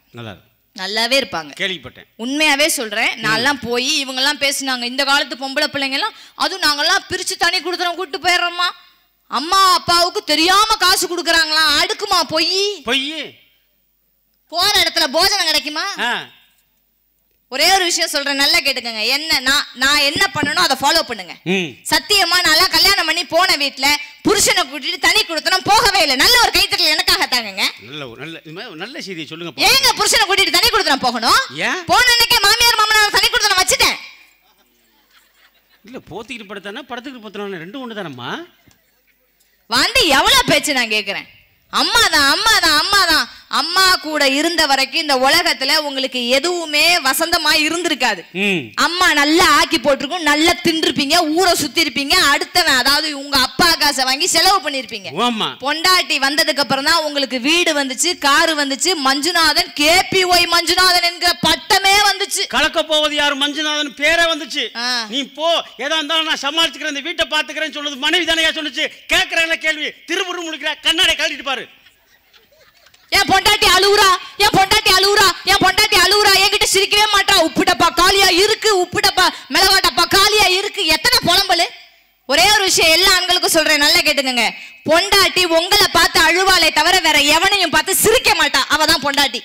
நல்லாவே இருப்பாங்க. கேள்விப்பட்டேன். உண்மையாவே சொல்றேன். நான்லாம் போய் இவங்க எல்லாம் பேசினாங்க. இந்த காலத்து பொம்பளை பிள்ளைங்க எல்லாம் அதுவும் நாங்கெல்லாம் பிரிச்சு தனி கொடுத்துறோம் கூட்டு போயிடுறோமா, அம்மா அப்பாவுக்கு தெரியாம காசு கொடுக்கறாங்களாம். அடுக்குமா பொய்? போற இடத்துல போஜனம் கிடைக்குமா? ஒரே ஒரு விஷயம் சொல்றேன், நல்லா கேட்டுக்கங்க. என்ன நான் என்ன பண்ணணும் அதை ஃபாலோ பண்ணுங்க. சத்தியமா நான் கல்யாணம் பண்ணி போன வீட்டுல புருஷனை கூட்டிட்டு தனி கொடுத்தனும் போகவே இல்லை. நல்ல ஒரு கைத்தட்டல் எனக்காக தாங்க. நல்ல செய்தியை சொல்லுங்க. ஏங்க புருஷனை கூட்டிட்டு தனி கொடுத்தனும் போகணும்? போன அன்னைக்கே மாமியார் மாமனார் தனி கொடுத்தனும் வச்சுட்டேன். இல்ல போத்திக்கிட்டு படுத்தானே படத்துக்கு போத்தணும் ரெண்டும் ஒண்ணு தானம்மா. வாண்டி எவ்வளவு பேச்சு நான் கேக்குறேன். அம்மாதான் அம்மா கூட இருந்த வரைக்கும் இந்த உலகத்துல உங்களுக்கு எதுவுமே வசந்தமா இருந்திருக்காது. அம்மா நல்லா ஆக்கி போட்டிருக்கும், நல்லா தின்றுப்பீங்க, ஊரை சுத்தி இருப்பீங்க. அடுத்தவன் அதாவது உங்க அப்பா காசை வாங்கி செலவு பண்ணிருப்பீங்க. பொண்டாட்டி வந்ததுக்கு அப்புறம் தான் உங்களுக்கு வீடு வந்துச்சு, காரு வந்துச்சு, மஞ்சுநாதன் KPY மஞ்சுநாதன் என்கிற பட்டமே வந்துச்சு. கலக்க போவது யாரு மஞ்சுநாதன் பேரே வந்துச்சு. நீ போ, ஏதா இருந்தாலும் நான் சமாளிச்சுக்கிறேன், இந்த வீட்டை பாத்துக்கிறேன்னு சொல்லுது மனைவி தானே சொன்னுச்சு. கேட்கறேன் கேள்வி திருவுரு முழுக்கிற கண்ணாடை கழட்டிட்டு பாரு. என் பொண்டாட்டி அழுவுறா, என் பொண்டாட்டி அழுவுறா, என் பொண்டாட்டி அழுவுறா, என்கிட்ட சிரிக்கவே மாட்டா. உப்பு டப்பா காலியா இருக்கு, உப்பு டப்பா மிளகா டப்பா காலியா இருக்கு. எத்தனை புலம்பலு. ஒரே ஒரு விஷயம் எல்லா ஆண்களுக்கும் சொல்றேன், நல்லா கேட்டுங்க. பொண்டாட்டி உங்களை பார்த்து அழுவாலே தவிர வேற எவனையும் பார்த்து சிரிக்க மாட்டா. அவதான் பொண்டாட்டி.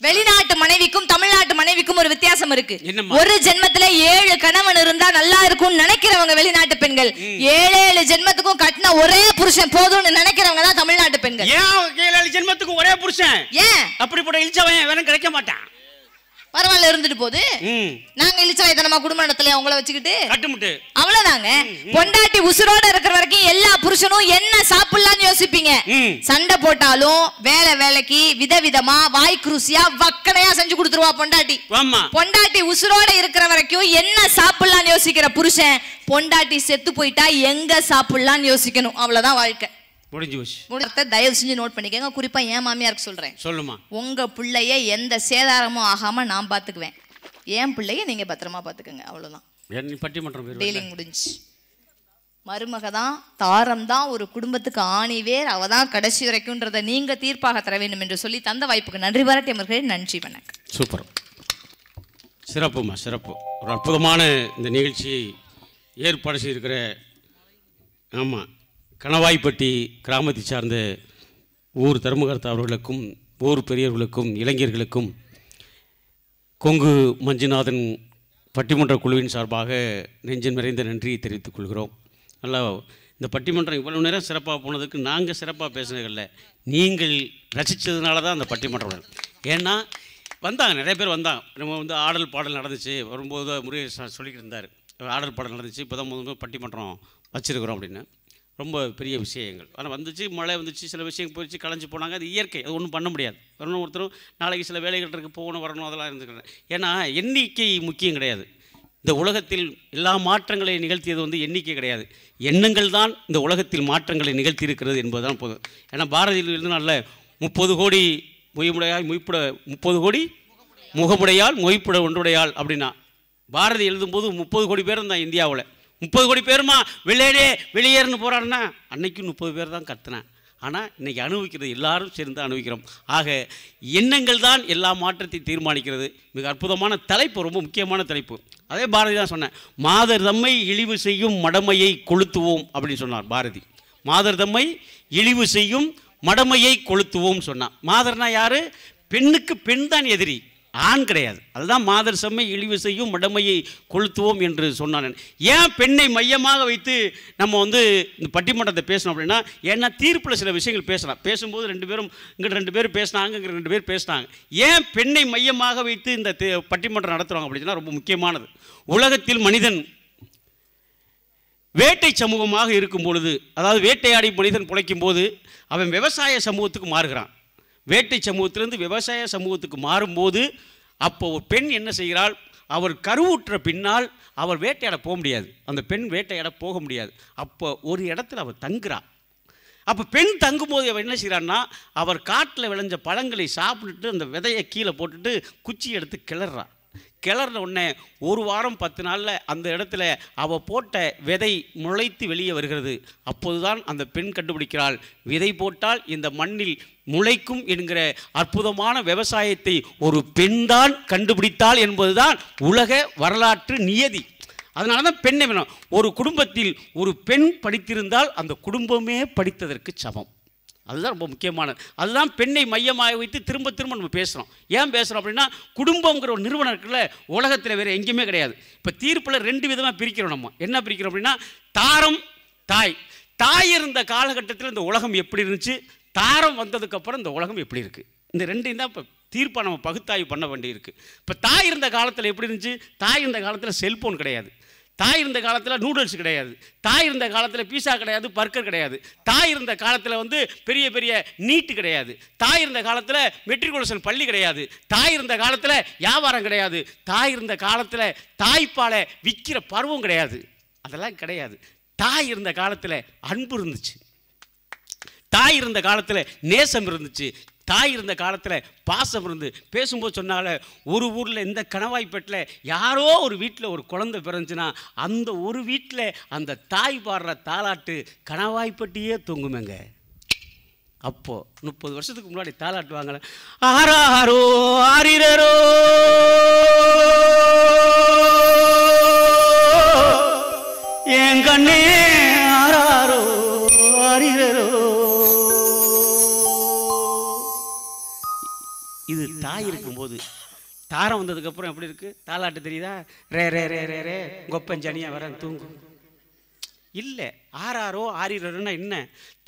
வெளிநாட்டு மனைவிக்கும் தமிழ்நாட்டு மனைவிக்கும் ஒரு வித்தியாசம் இருக்கு. ஒரு ஜென்மத்துல 7 கணவன் இருந்தா நல்லா இருக்கும் நினைக்கிறவங்க வெளிநாட்டு பெண்கள். 7 ஜென்மத்துக்கும் கட்டின ஒரே புருஷன் போதும்னு நினைக்கிறவங்க தான் தமிழ்நாட்டு பெண்கள். ஏன் 7 ஜென்மத்துக்கும் ஒரே புருஷன்? ஏன் அப்படிப்பட்ட இழிச்சவன் வேற கிடைக்க மாட்டான். பரவாயில்ல இருந்துட்டு போகுது. நாங்க இழிச்சவாய்த்தனமா குடும்ப இடத்துல அவங்கள வச்சுக்கிட்டு அவ்வளவுதாங்க. பொண்டாட்டி உசுரோட இருக்கிற வரைக்கும் எல்லா புருஷனும் என்ன சாப்பிடலாம்னு யோசிப்பீங்க. சண்டை போட்டாலும் வேலைக்கு விதவிதமா வாய்க்கு ருசியா வக்கனையா செஞ்சு கொடுத்துருவா பொண்டாட்டி. பொண்டாட்டி உசுரோட இருக்கிற வரைக்கும் என்ன சாப்பிடலாம்னு யோசிக்கிற புருஷன் பொண்டாட்டி செத்து போயிட்டா எங்க சாப்பிடலாம்னு யோசிக்கணும். அவ்வளவுதான் வாழ்க்கை. தயவு செஞ்சு நோட் பண்ணிக்கங்க. குறிப்பா என் மாமியாருக்கு சொல்றேன். சொல்லுமா. உங்க பிள்ளைய எந்த சேதாரமும் ஆகாம நான் பாத்துக்குவேன். என் பிள்ளைய நீங்க பத்திரமா பாத்துக்கங்க. அவ்வளவுதான். டீலிங் முடிஞ்சு. மருமக தான் தாரம் தான் ஒரு குடும்பத்துக்கு ஆணிவேர். அவதான் கடைசி வரைக்கும்ன்றதை நீங்க தீர்ப்பாக தர வேண்டும் என்று சொல்லி தந்த வாய்ப்புக்கு நன்றி பாராட்டி அமர்களே. நன்றி, வணக்கம். சூப்பர், சிறப்புமா, சிறப்பு. ஒரு அற்புதமான இந்த நிகழ்ச்சியை ஏற்பாடு செய்திருக்கிற கணவாய்ப்பட்டி கிராமத்தை சார்ந்த ஊர் தர்மகர்த்தா அவர்களுக்கும் ஊர் பெரியவர்களுக்கும் இளைஞர்களுக்கும் கொங்கு மஞ்சுநாதன் பட்டிமன்ற குழுவின் சார்பாக நெஞ்சம் நிறைந்த நன்றியை தெரிவித்துக் கொள்கிறோம். நல்லா இந்த பட்டிமன்றம் இவ்வளோ நேரம் சிறப்பாக போனதுக்கு நாங்கள் சிறப்பாக பேசுனதில்லை, நீங்கள் ரசித்ததுனால தான் அந்த பட்டிமன்றம். ஏன்னா வந்தாங்க, நிறைய பேர் வந்தாங்க. நம்ம வந்து ஆடல் பாடல் நடந்துச்சு, வரும்போது முருகேஷ் சொல்லிக்கிட்டு இருந்தார், ஆடல் பாடல் நடந்துச்சு, இப்போ தான் முதல் பட்டிமன்றம் வச்சுருக்குறோம் அப்படின்னு. ரொம்ப பெரிய விஷயங்கள். ஆனால் வந்துச்சு, மழை வந்துச்சு, சில விஷயம் போயிடுச்சு, களைஞ்சு போனாங்க. அது இயற்கை, அது ஒன்றும் பண்ண முடியாது. வரணும் ஒருத்தரும் நாளைக்கு சில வேலைகள் இருக்குது, போகணும் வரணும், அதெல்லாம் இருந்துக்கிறேன். ஏன்னா எண்ணிக்கை முக்கியம் கிடையாது. இந்த உலகத்தில் எல்லா மாற்றங்களை நிகழ்த்தியது வந்து எண்ணிக்கை கிடையாது, எண்ணங்கள் தான் இந்த உலகத்தில் மாற்றங்களை நிகழ்த்தி இருக்கிறது என்பதுதான் போதும். ஏன்னா பாரதியில் எழுதினால 30 கோடி மொய்முடையால் மொய்ப்புட 30 கோடி முகமுடையால் மொய்ப்புட ஒன்றுடையால் அப்படின்னா, பாரதி எழுதும்போது 30 கோடி பேர் இருந்தான் இந்தியாவில். 30 கோடி பேருமா வெளியேறுன்னு போகிறாருன்னா அன்னைக்கும் 30 பேர் தான் கத்துனேன். ஆனால் இன்றைக்கி அனுபவிக்கிறது எல்லாரும் சேர்ந்து அனுபவிக்கிறோம். ஆக எண்ணங்கள் தான் எல்லா மாற்றத்தை தீர்மானிக்கிறது. மிக அற்புதமான தலைப்பு, ரொம்ப முக்கியமான தலைப்பு. அதே பாரதி தான் சொன்னேன், மாதர் தம்மை இழிவு செய்யும் மடமையை கொளுத்துவோம் அப்படின்னு சொன்னார் பாரதி. மாதர் தம்மை இழிவு செய்யும் மடமையை கொளுத்துவோம் சொன்னான். மாதர்னா யாரு? பெண்ணுக்கு பெண் தான் எதிரி, ஆண் கிடையாது. அதுதான் மாதர் செம்மை இழிவு செய்யும் மடமையை கொளுத்துவோம் என்று சொன்னான். ஏன் பெண்ணை மையமாக வைத்து நம்ம வந்து இந்த பட்டிமன்றத்தை பேசணும் அப்படின்னா, ஏன்னா தீர்ப்பில் சில விஷயங்கள் பேசலாம். பேசும்போது 2 பேரும் இங்கிட்ட 2 பேர் பேசினாங்க, இங்கே 2 பேர் பேசினாங்க. ஏன் பெண்ணை மையமாக வைத்து இந்த பட்டிமன்றம் நடத்துகிறாங்க அப்படின்னா ரொம்ப முக்கியமானது. உலகத்தில் மனிதன் வேட்டை சமூகமாக இருக்கும் பொழுது, அதாவது வேட்டையாடி மனிதன் பிழைக்கும் போது அவன் விவசாய சமூகத்துக்கு மாறுகிறான். வேட்டை சமூகத்திலிருந்து விவசாய சமூகத்துக்கு மாறும்போது அப்போ ஒரு பெண் என்ன செய்கிறாள்? அவர் கருவுற்ற பின்னால் அவர் வேட்டையாட போக முடியாது, அந்த பெண் வேட்டையாட போக முடியாது. அப்போ ஒரு இடத்துல அவர் தங்குறாள். அப்போ பெண் தங்கும்போது அவள் என்ன செய்கிறான்னா, அவர் காட்டில் விளைஞ்ச பழங்களை சாப்பிட்டுட்டு அந்த விதையை கீழே போட்டுட்டு குச்சி எடுத்து கிளறாள். கிளறின உடனே 1 வாரம் 10 நாளில் அந்த இடத்துல அவள் போட்ட விதை முளைத்து வெளியே வருகிறது. அப்போதுதான் அந்த பெண் கண்டுபிடிக்கிறாள், விதை போட்டால் இந்த மண்ணில் முளைக்கும் என்கிற அற்புதமான விவசாயத்தை ஒரு பெண்தான் கண்டுபிடித்தாள் என்பதுதான் உலக வரலாற்று நியதி. அதனால தான் பெண்ணை வேணும். ஒரு குடும்பத்தில் ஒரு பெண் படித்திருந்தால் அந்த குடும்பமே படித்ததற்கு சமம். அதுதான் ரொம்ப முக்கியமானது. அதுதான் பெண்ணை மையமாக வைத்து திரும்ப திரும்ப நம்ம பேசுகிறோம். ஏன் பேசுகிறோம் அப்படின்னா, குடும்பங்கிற ஒரு நிறுவனம் இருக்குல்ல, உலகத்தில் வேறு எங்கேயுமே கிடையாது. இப்போ தீர்ப்பில் 2 விதமாக பிரிக்கிறோம். நம்ம என்ன பிரிக்கிறோம் அப்படின்னா, தாரம் தாய். தாய் இருந்த காலகட்டத்தில் இந்த உலகம் எப்படி இருந்துச்சு, தாரம் வந்ததுக்கப்புறம் இந்த உலகம் எப்படி இருக்குது, இந்த 2ஐயும் தான் இப்போ தீர்ப்பாக நம்ம பகுத்தாய்வு பண்ண வேண்டியிருக்கு. இப்போ தாய் இருந்த காலத்தில் எப்படி இருந்துச்சு? தாய் இருந்த காலத்தில் செல்ஃபோன் கிடையாது, தாய் இருந்த காலத்தில் நூடுல்ஸ் கிடையாது, தாய் இருந்த காலத்தில் பீஸா கிடையாது, பர்கர் கிடையாது, தாய் இருந்த காலத்தில் வந்து பெரிய பெரிய நீட்டு கிடையாது, தாய் இருந்த காலத்தில் மெட்ரிகுலேஷன் பள்ளி கிடையாது, தாய் இருந்த காலத்தில் வியாபாரம் கிடையாது, தாய் இருந்த காலத்தில் தாய்ப்பாலை விற்கிற பருவம் கிடையாது, அதெல்லாம் கிடையாது. தாய் இருந்த காலத்தில் அன்பு இருந்துச்சு, தாய் இருந்த காலத்தில் நேசம் இருந்துச்சு, தாய் இருந்த காலத்தில் பாசம் இருந்து. பேசும்போது சொன்னால, ஒரு ஊரில் இந்த கணவாய்ப்பேட்டில் யாரோ ஒரு வீட்டில் ஒரு குழந்தை பிறந்துச்சுன்னா அந்த ஒரு வீட்டில் அந்த தாய் பாடுற தாலாட்டு கணவாய்ப்பட்டியே தூங்குமேங்க. அப்போது 30 வருஷத்துக்கு முன்னாடி தாலாட்டுவாங்களே, ஆராரோ ஆரிரரோ என் கண்ணே ஆராரோ ஆரிரரோ. இது தாய் இருக்கும்போது. தாரம் வந்ததுக்கப்புறம் எப்படி இருக்குது தாலாட்டு தெரியுதா? ரே ரே ரே ரே ரே கொப்பன் ஜனியா வரேன் தூங்கும் இல்லை. ஆராரோ ஆரிரரோன்னா என்ன?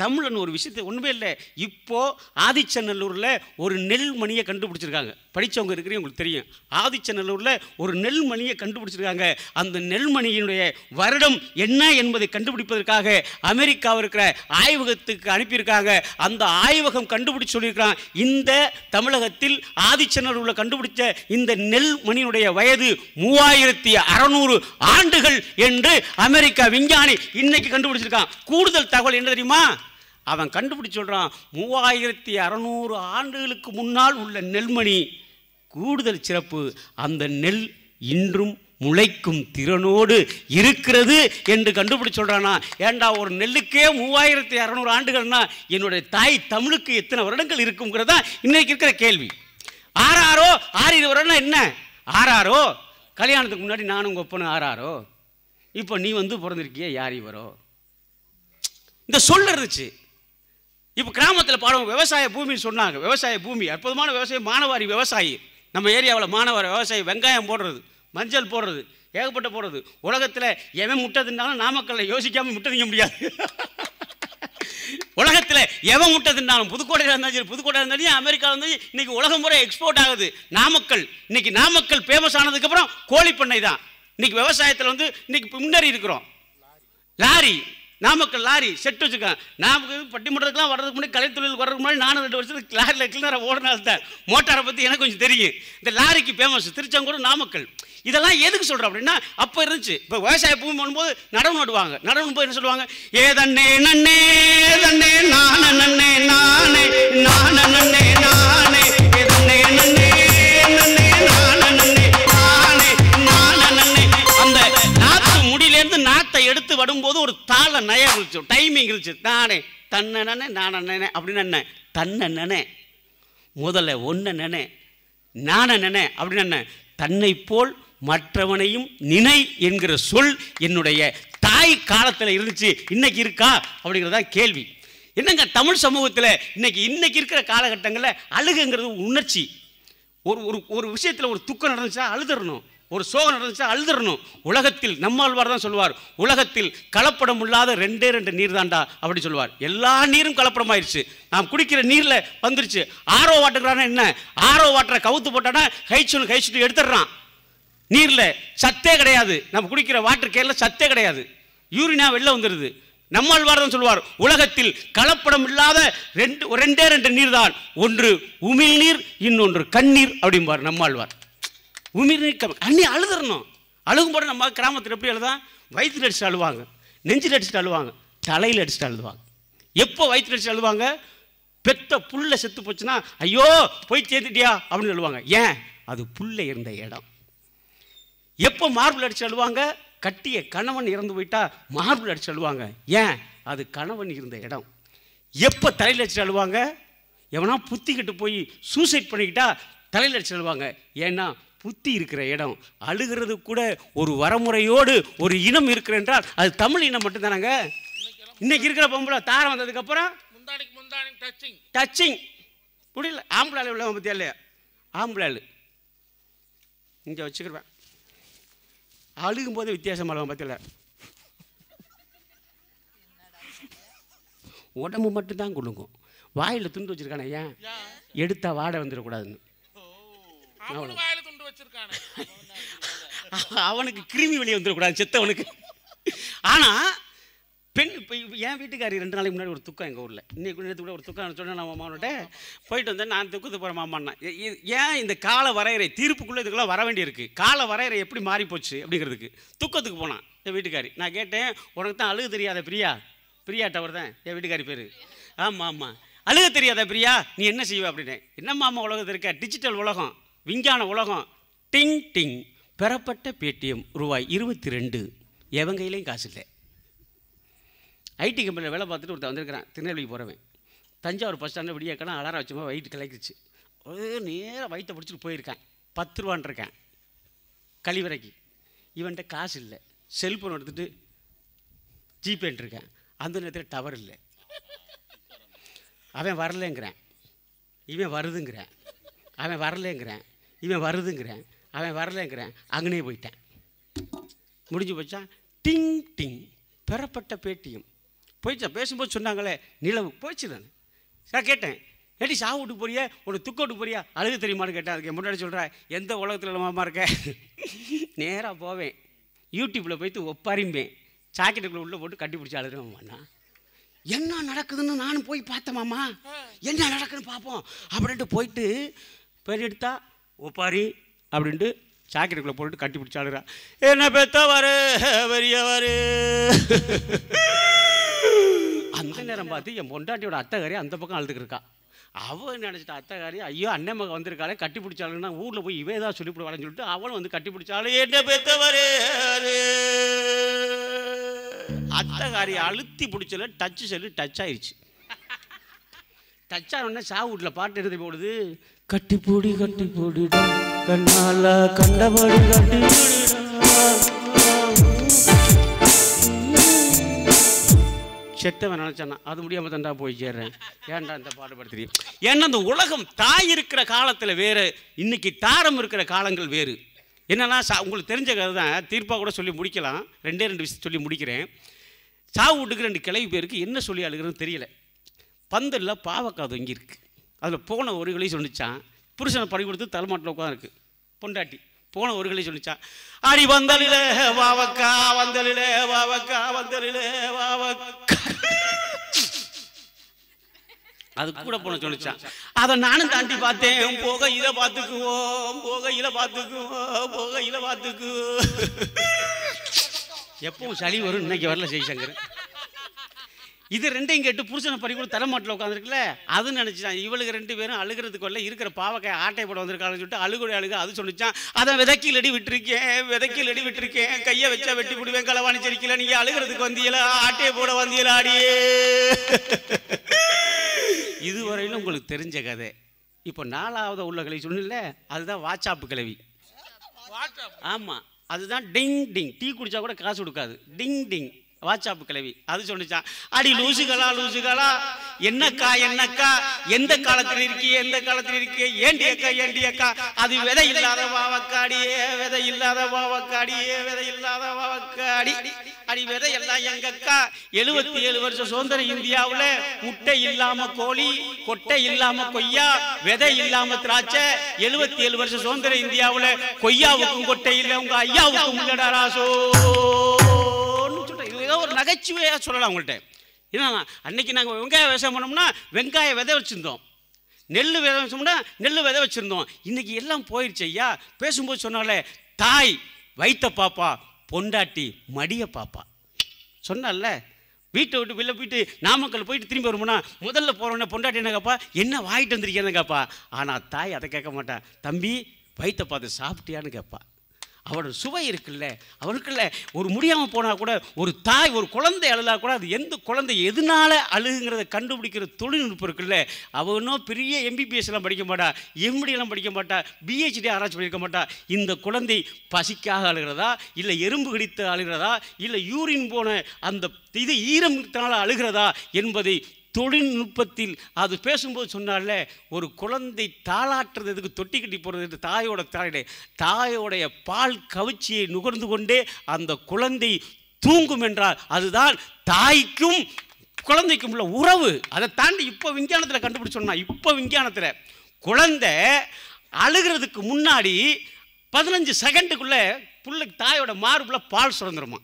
தமிழன் ஒரு விஷயத்தை ஒன்றுமே இல்லை. இப்போது ஆதிச்சநல்லூரில் ஒரு நெல் மணியை கண்டுபிடிச்சிருக்காங்க. படித்தவங்க இருக்கிறீங்க, உங்களுக்கு தெரியும். ஆதிச்சநல்லூரில் ஒரு நெல் மணியை கண்டுபிடிச்சிருக்காங்க. அந்த நெல்மணியினுடைய வருடம் என்ன என்பதை கண்டுபிடிப்பதற்காக அமெரிக்காவில் இருக்கிற ஆய்வகத்துக்கு அனுப்பியிருக்காங்க. அந்த ஆய்வகம் கண்டுபிடிச்சு சொல்லியிருக்கிறான், இந்த தமிழகத்தில் ஆதிச்சநல்லூரில் கண்டுபிடிச்ச இந்த நெல் மணியினுடைய வயது 3600 ஆண்டுகள் என்று அமெரிக்கா விஞ்ஞானி இன்னைக்கு கண்டுபிடிச்சிருக்கான். கூடுதல் தகவல் என்ன தெரியுமா? அவன் கண்டுபிடிச்சு சொல்றான், 3600 ஆண்டுகளுக்கு முன்னால் உள்ள நெல்மணி. கூடுதல் சிறப்பு, அந்த நெல் இன்றும் முளைக்கும் திறனோடு இருக்கிறது என்று கண்டுபிடிச்சு சொல்றானா. ஏண்டா, ஒரு நெல்லுக்கே 3600 ஆண்டுகள்னா என்னுடைய தாய் தமிழுக்கு எத்தனை வருடங்கள் இருக்குங்கிறதா இன்னைக்கு இருக்கிற கேள்வி. ஆறாரோ ஆறிரவரன்னா என்ன? ஆறாரோ கல்யாணத்துக்கு முன்னாடி நானும் உங்க ஒப்பனும் ஆறாரோ. இப்போ நீ வந்து பிறந்திருக்கிய யார் இவரோ? இந்த சொல் இருந்துச்சு. இப்போ கிராமத்தில் பாடம் விவசாய பூமின்னு சொன்னாங்க. விவசாய பூமி அற்புதமான விவசாயம், மானவாரி விவசாயி. நம்ம ஏரியாவில் மானவாரி விவசாயி வெங்காயம் போடுறது, மஞ்சள் போடுறது, ஏகப்பட்ட போகிறது. உலகத்தில் எவன் முட்டை தின்னாலும் நாமக்கல்ல யோசிக்காமல் முட்டை திங்க முடியாது. உலகத்தில் எவன் முட்டை தின்னாலும் புதுக்கோட்டையில் இருந்தாலும் சரி, புதுக்கோட்டையில் இருந்தாலும் அமெரிக்காவில் இருந்தாலும் இன்னைக்கு உலகம் முறை எக்ஸ்போர்ட் ஆகுது நாமக்கல். இன்னைக்கு நாமக்கல் ஃபேமஸ் ஆனதுக்கப்புறம் கோழி பண்ணை தான். இன்னைக்கு விவசாயத்தில் இன்னைக்கு முன்னேறி இருக்கிறோம். லாரி, நாமக்கல் லாரி செட் வச்சுருக்கேன். நமக்கு பட்டிமன்றத்துக்குலாம் வர்றதுக்கு முன்னாடி கலைத்தொழில் வர்றதுக்கு முன்னாடி 4 வருஷத்துக்கு லாரியில் கிளீனராக ஓடினால தான் மோட்டாரை பற்றி எனக்கு கொஞ்சம் தெரியும். இந்த லாரிக்கு ஃபேமஸ் திருச்செங்கோடு, நாமக்கல். இதெல்லாம் எதுக்கு சொல்கிறோம் அப்படின்னா, அப்போ இருந்துச்சு. இப்போ விவசாய பூமி பண்ணும்போது நடவு நடுவாங்க. நடவு போது என்ன சொல்லுவாங்க, ஏ தண்ணே நன்னே தண்ணே நானே நன்னே நானே நானே நன்னே நானே ஏ தண்ணே நன்னே நன்னே நானே நன்னே நானே நானே நன்னே. அந்த நாத்து முடியிலேருந்து நாத்தை எடுத்து வரும்போது ஒரு தாள நயம் இருந்துச்சு, டைமிங் இருந்துச்சு. நானே தன்னை நனே நானே நனே அப்படின்னு என்ன தன்னை நனே, முதல்ல ஒன்றை நனே நானே நனே அப்படின்னு என்ன தன்னை போல் மற்றவனையும் நினை என்கிற சொல் என்னுடைய தாய் காலத்தில் இருந்துச்சு. இன்னைக்கு இருக்கா அப்படிங்கிறதா கேள்வி. என்னங்க தமிழ் சமூகத்தில் இன்னைக்கு இருக்கிற காலகட்டங்களில் அழுகுங்கிறது உணர்ச்சி. ஒரு விஷயத்தில் ஒரு துக்கம் நடந்துச்சா அழுதுறணும், ஒரு சோகம் நடந்துச்சா அழுதுறணும். உலகத்தில் நம்மாழ்வார் தான் சொல்லுவார், உலகத்தில் கலப்படம் இல்லாத 2 நீர் தாண்டா அப்படி சொல்லுவார். எல்லா நீரும் கலப்படமாயிருச்சு. நாம் குடிக்கிற நீரில் வந்துருச்சு. ஆரோ வாட்டர்னா என்ன, ஆரோ வாட்டரை கவுத்து போட்டானா ஹைச்சுட்டு எடுத்துடுறான். நீரில் சத்தே கிடையாது. நம்ம குடிக்கிற வாட்டர் கேனில் சத்தே கிடையாது. யூரினா வெளில வந்துடுது. நம்மாழ்வார் தான் சொல்லுவார், உலகத்தில் கலப்படம் இல்லாத 2 நீர் தான், ஒன்று உமிழ்நீர், இன்னொன்று கண்ணீர் அப்படிம்பார் நம்மாழ்வார். உமிழ்நீர் அண்ணி அழுதுறணும். அழுகும் போது நம்ம கிராமத்தில் எப்படி அழுதான், வயிற்றில் அடிச்சுட்டு அழுவாங்க, நெஞ்சில் அடிச்சுட்டு அழுவாங்க, தலையில் அடிச்சுட்டு அழுவாங்க. எப்போ வயிற்றில் அடிச்சுட்டு அழுவாங்க, பெத்த புல்லை செத்து போச்சுன்னா ஐயோ போய் சேர்த்துட்டியா அப்படின்னு சொல்லுவாங்க. ஏன், அது புல்லை இருந்த இடம். எப்போ மார்பிள் அடிச்சு அழுவாங்க, கட்டிய கணவன் இறந்து போயிட்டா மார்பிள் அடிச்சு அழுவாங்க. ஏன், அது கணவன் இருந்த இடம். எப்போ தலையில் அடிச்சு அழுவாங்க, எவனா புத்திக்கிட்டு போய் சூசைட் பண்ணிக்கிட்டா தலையில் அடிச்சு அழுவாங்க. ஏன்னா புத்தி இருக்கிற இடம். அழுகிறது கூட ஒரு வரமுறையோடு ஒரு இனம் இருக்கிற என்றால் அது தமிழ் இனம் மட்டும்தானாங்க. இன்னைக்கு இருக்கிற பொம்பளை தாரம் வந்ததுக்கப்புறம் டச்சிங் முடியல. ஆம்பளாள் உள்ள பற்றியா இல்லையா, ஆம்பளாள் இங்கே வச்சுக்கிடுவேன். அழுகும் போது வித்தியாசம் அழுவான் பற்றில, உடம்பு மட்டும்தான் கொடுக்கும். வாயில் துண்டு வச்சிருக்கானே, ஏன் எடுத்தா வாடை வந்துடக்கூடாதுன்னு. அவனுக்கு கிருமி வெளியே வந்துடக்கூடாது செத்தவனுக்கு. ஆனால் பெண் இப்போ என் வீட்டுக்காரி 2 நாளைக்கு முன்னாடி ஒரு துக்கம் எங்கள் ஊரில், இன்னைக்கு நேற்று கூட ஒரு துக்கம் சொன்னேன். நான் மாமாவோட போயிட்டு வந்தேன். நான் துக்கத்துக்கு போகிறேன் மாமான்னா. ஏன் இந்த கால வரையறை தீர்ப்புக்குள்ளே இதுக்கெல்லாம் வர வேண்டியிருக்கு. கால வரையறை எப்படி மாறி போச்சு அப்படிங்கிறதுக்கு துக்கத்துக்கு போனான் என் வீட்டுக்காரி. நான் கேட்டேன், உனக்கு தான் அழுக தெரியாத பிரியா டவர் தான் என் வீட்டுக்காரி பேர். ஆமாம், அழுக தெரியாத பிரியா, நீ என்ன செய்வ அப்படின்னேன். என்ன மாமா உலகத்தில் இருக்க, டிஜிட்டல் உலகம், விஞ்ஞான உலகம். டிங் டிங் பெறப்பட்ட பேடிஎம் ரூபாய் 22, எவன் கையிலையும் காசு இல்லை. ஐடி கம்பெனியில் வேலை பார்த்துட்டு ஒருத்தர் வந்திருக்கிறான், திருநெல்வேலிக்கு போகிறவன். தஞ்சாவூர் பஸ் ஸ்டாண்டில் விடியாக்கான அலாரம் வச்சுமா வயிற்று கலக்கிடுச்சு. ஒரே நேராக வயிற்றை பிடிச்சிட்டு போயிருக்கான். 10 ரூபான்னு இருக்கேன் கழிவறைக்கு. இவன்கிட்ட காசு இல்லை. செல்ஃபோன் எடுத்துகிட்டு ஜிபேன்ட்டு இருக்கேன். அந்த நேரத்தில் டவர் இல்லை. அவன் வரலைங்கிறேன், இவன் வருதுங்கிறேன். அவன் வரலைங்கிறேன், இவன் வருதுங்கிறேன். அவன் வரலைங்கிறேன். அங்கனே போயிட்டேன். முடிஞ்சு போச்சா. டிங் டிங் பெறப்பட்ட பேட்டியம் போயிடுச்சா. பேசும்போது சொன்னாங்களே நிலவு போயிடுச்சு. நான் கேட்டேன், ஏடி சாவு விட்டு போறியா, உனக்கு துக்க விட்டு போறியா, அழுக தெரியுமான்னு கேட்டேன். அதுக்கு முன்னாடி சொல்கிறேன், எந்த உலகத்தில் மாமா இருக்க. நேராக போவேன், யூடியூப்பில் போய்ட்டு ஒப்பாரிம்பேன், சாக்கெட்டுக்குள்ளே உள்ளே போட்டு கட்டி பிடிச்சி அழுதுமாண்ணா. என்ன நடக்குதுன்னு நானும் போய் பார்த்தேன் மாமா, என்ன நடக்குதுன்னு பார்ப்போம் அப்படின்ட்டு போயிட்டு பேர் எடுத்தா ஒப்பாரி அப்படின்ட்டு சாக்கெட்டுக்குள்ளே போட்டு கட்டி பிடிச்சி அழுகிறா. என்ன பெத்தவாரு பெரியவாரு. அந்த நேரம் பார்த்து என் பொண்டாட்டியோட அத்தைக்காரி அந்த பக்கம் அழுதுக்கு இருக்கா. அவன் நினச்சிட்டா அத்தைக்காரி, ஐயோ அண்ணன் மகன் வந்திருக்காளே கட்டி பிடிச்சாளுன்னா ஊரில் போய் இவே தான் சொல்லிவிடுவாள்னு சொல்லிட்டு அவளும் வந்து கட்டி பிடிச்சாலும் என்ன பெத்தவாரு. அத்தைக்காரி அழுத்தி பிடிச்சல டச்சு செல்லு டச் ஆயிடுச்சு. டச் ஆனோடனே சாவு வீட்டில் பாட்டு எழுதி போடுது, கட்டி போடி கண்ணால கண்டபடி கட்டி செத்தவன் நினச்சானா அது முடியாமல் தண்டா போய் சேர்றேன். ஏன்டா இந்த பாடுபடுத்துறீங்க. ஏன்னா அந்த உலகம் தாய் இருக்கிற காலத்தில் வேறு, இன்னைக்கு தாரம் இருக்கிற காலங்கள் வேறு. என்னன்னா உங்களுக்கு தெரிஞ்ச கதை தான், தீர்ப்பாக கூட சொல்லி முடிக்கலாம். 2 விஷயம் சொல்லி முடிக்கிறேன். சாவு வீட்டுக்கு 2 கிளவி பேருக்கு என்ன சொல்லி அழுகிறதுன்னு தெரியல. பந்தலில் பாவக்காய் தொங்கியிருக்கு. அதில் போன ஒரு கிளை சொன்னிச்சான், புருஷனை பறி கொடுத்து தலைமாட்டில் உட்காந்துருக்கு பொண்டாட்டி. போன ஒரு கிளை சொன்னிச்சான், அடி வந்தலில வாவக்கா வந்தலில வாவக்கா வந்தலில வாவக்கா. அது கூட போன சொல்லிச்சான். அதை நானும் தாண்டி பார்த்தேன், போகையில பார்த்துக்குவோம் போகையில பார்த்துக்குவோம் போகையில பார்த்துக்குவோம். எப்பவும் சளி வரும், இன்னைக்கு வரல ஜெய்சங்கர். இது 2ஐயும் கேட்டு புருஷனை பறி கூட தலைமாட்டில் உட்காந்துருக்குல்ல, அது நினச்சிச்சான் இவளுக்கு 2 பேரும் அழுகிறதுக்கு வரல, இருக்கிற பாவக்காய் ஆட்டை போட வந்திருக்காங்கன்னு சொல்லிட்டு அழுக அது சொல்லிச்சான். அதை விதைக்கில் அடி விட்டுருக்கேன் கையை வச்சா வெட்டி விடுவேன் களவாணி செடிக்கல, நீங்கள் அழுகிறதுக்கு வந்தீங்களா ஆட்டையை போட வந்தீங்களா அடியே. இதுவரையிலும் உங்களுக்கு தெரிஞ்ச கதை. இப்போ 4வது உள்ள கிளவி சொன்னல, அதுதான் வாட்ஸ்அப் கிளவி. ஆமாம், அதுதான் டிங் டிங். டீ குடிச்சா கூட காசு கொடுக்காது, டிங் டிங் வாட்ஸ்அப் கிளவி. அது சொன்னிச்சான், அடி லூசுகளா என்னக்கா எந்த காலத்தில் இருக்கீங்க ஏண்டி அக்கா அது விதை இல்லாத பாவக்காடியே விதை இல்லாத பாவக்காடி அடி விதை எல்லாம் எங்கக்கா. 77 வருஷம் சுதந்திர இந்தியாவில் முட்டை இல்லாம கோழி, கொட்டை இல்லாம கொய்யா, விதை இல்லாம திராட்சை. 77 வருஷம் சுதந்திர இந்தியாவில் கொய்யாவுக்கும் கொட்டை இல்லை, உங்க ஐயாவுக்கும் இல்லடா ராசோ. ஒரு நகைச்சுவையா சொல்லலாம் உங்கள்கிட்ட. ஏன்னா அன்னைக்கு நாங்கள் வெங்காய விவசாயம் பண்ணோம்னா வெங்காய விதை வச்சுருந்தோம், நெல் விதை வச்சோம்னா நெல் விதை வச்சுருந்தோம். இன்னைக்கு எல்லாம் போயிடுச்சு ஐயா. பேசும்போது சொன்னாலே தாய் வைத்த பாப்பா, பொண்டாட்டி மடிய பாப்பா சொன்னால. வீட்டை விட்டு வெளில போயிட்டு நாமக்கல் போயிட்டு திரும்பி வருமுன்னா முதல்ல போகிறோன்னே பொண்டாட்டி என்ன கேப்பா, என்ன வாங்கிட்டு வந்திருக்கேன்னு கேட்பா. ஆனால் தாய் அதை கேட்க மாட்டா, தம்பி வைத்த பார்த்து சாப்பிட்டியான்னு கேட்பா. அவனோட சுவை இருக்குல்ல, அவனுக்குள்ள ஒரு முடியாமல் போனால் கூட ஒரு தாய் ஒரு குழந்தை அழுதா கூட அது எந்த குழந்தை எதனால அழுகுங்கிறத கண்டுபிடிக்கிற தொழில்நுட்பம் இருக்குல்ல. அவனும் பெரிய MBBS எல்லாம் படிக்க மாட்டா, MD எல்லாம் படிக்க மாட்டா, PhD ஆராய்ச்சி பண்ணியிருக்க மாட்டா. இந்த குழந்தை பசிக்காக அழுகிறதா, இல்லை எறும்பு கடித்து அழுகிறதா, இல்லை யூரின் போன அந்த இது ஈரத்தினால அழுகிறதா என்பதை தொழில்நுட்பத்தில் அது பேசும்போது சொன்னால. ஒரு குழந்தை தாளாட்டுறதுக்கு தொட்டி கட்டி போடுறது தாயோடைய பால் கவிச்சியை நுகர்ந்து கொண்டே அந்த குழந்தை தூங்கும் என்றால் அதுதான் தாய்க்கும் குழந்தைக்கும் உள்ள உறவு. அதை தாண்டி இப்போ விஞ்ஞானத்தில் கண்டுபிடிச்சோம்னா, இப்போ விஞ்ஞானத்தில் குழந்தை அழுகிறதுக்கு முன்னாடி 15 செகண்டுக்குள்ள புள்ள தாயோட மார்புல பால் சுரந்துருமா.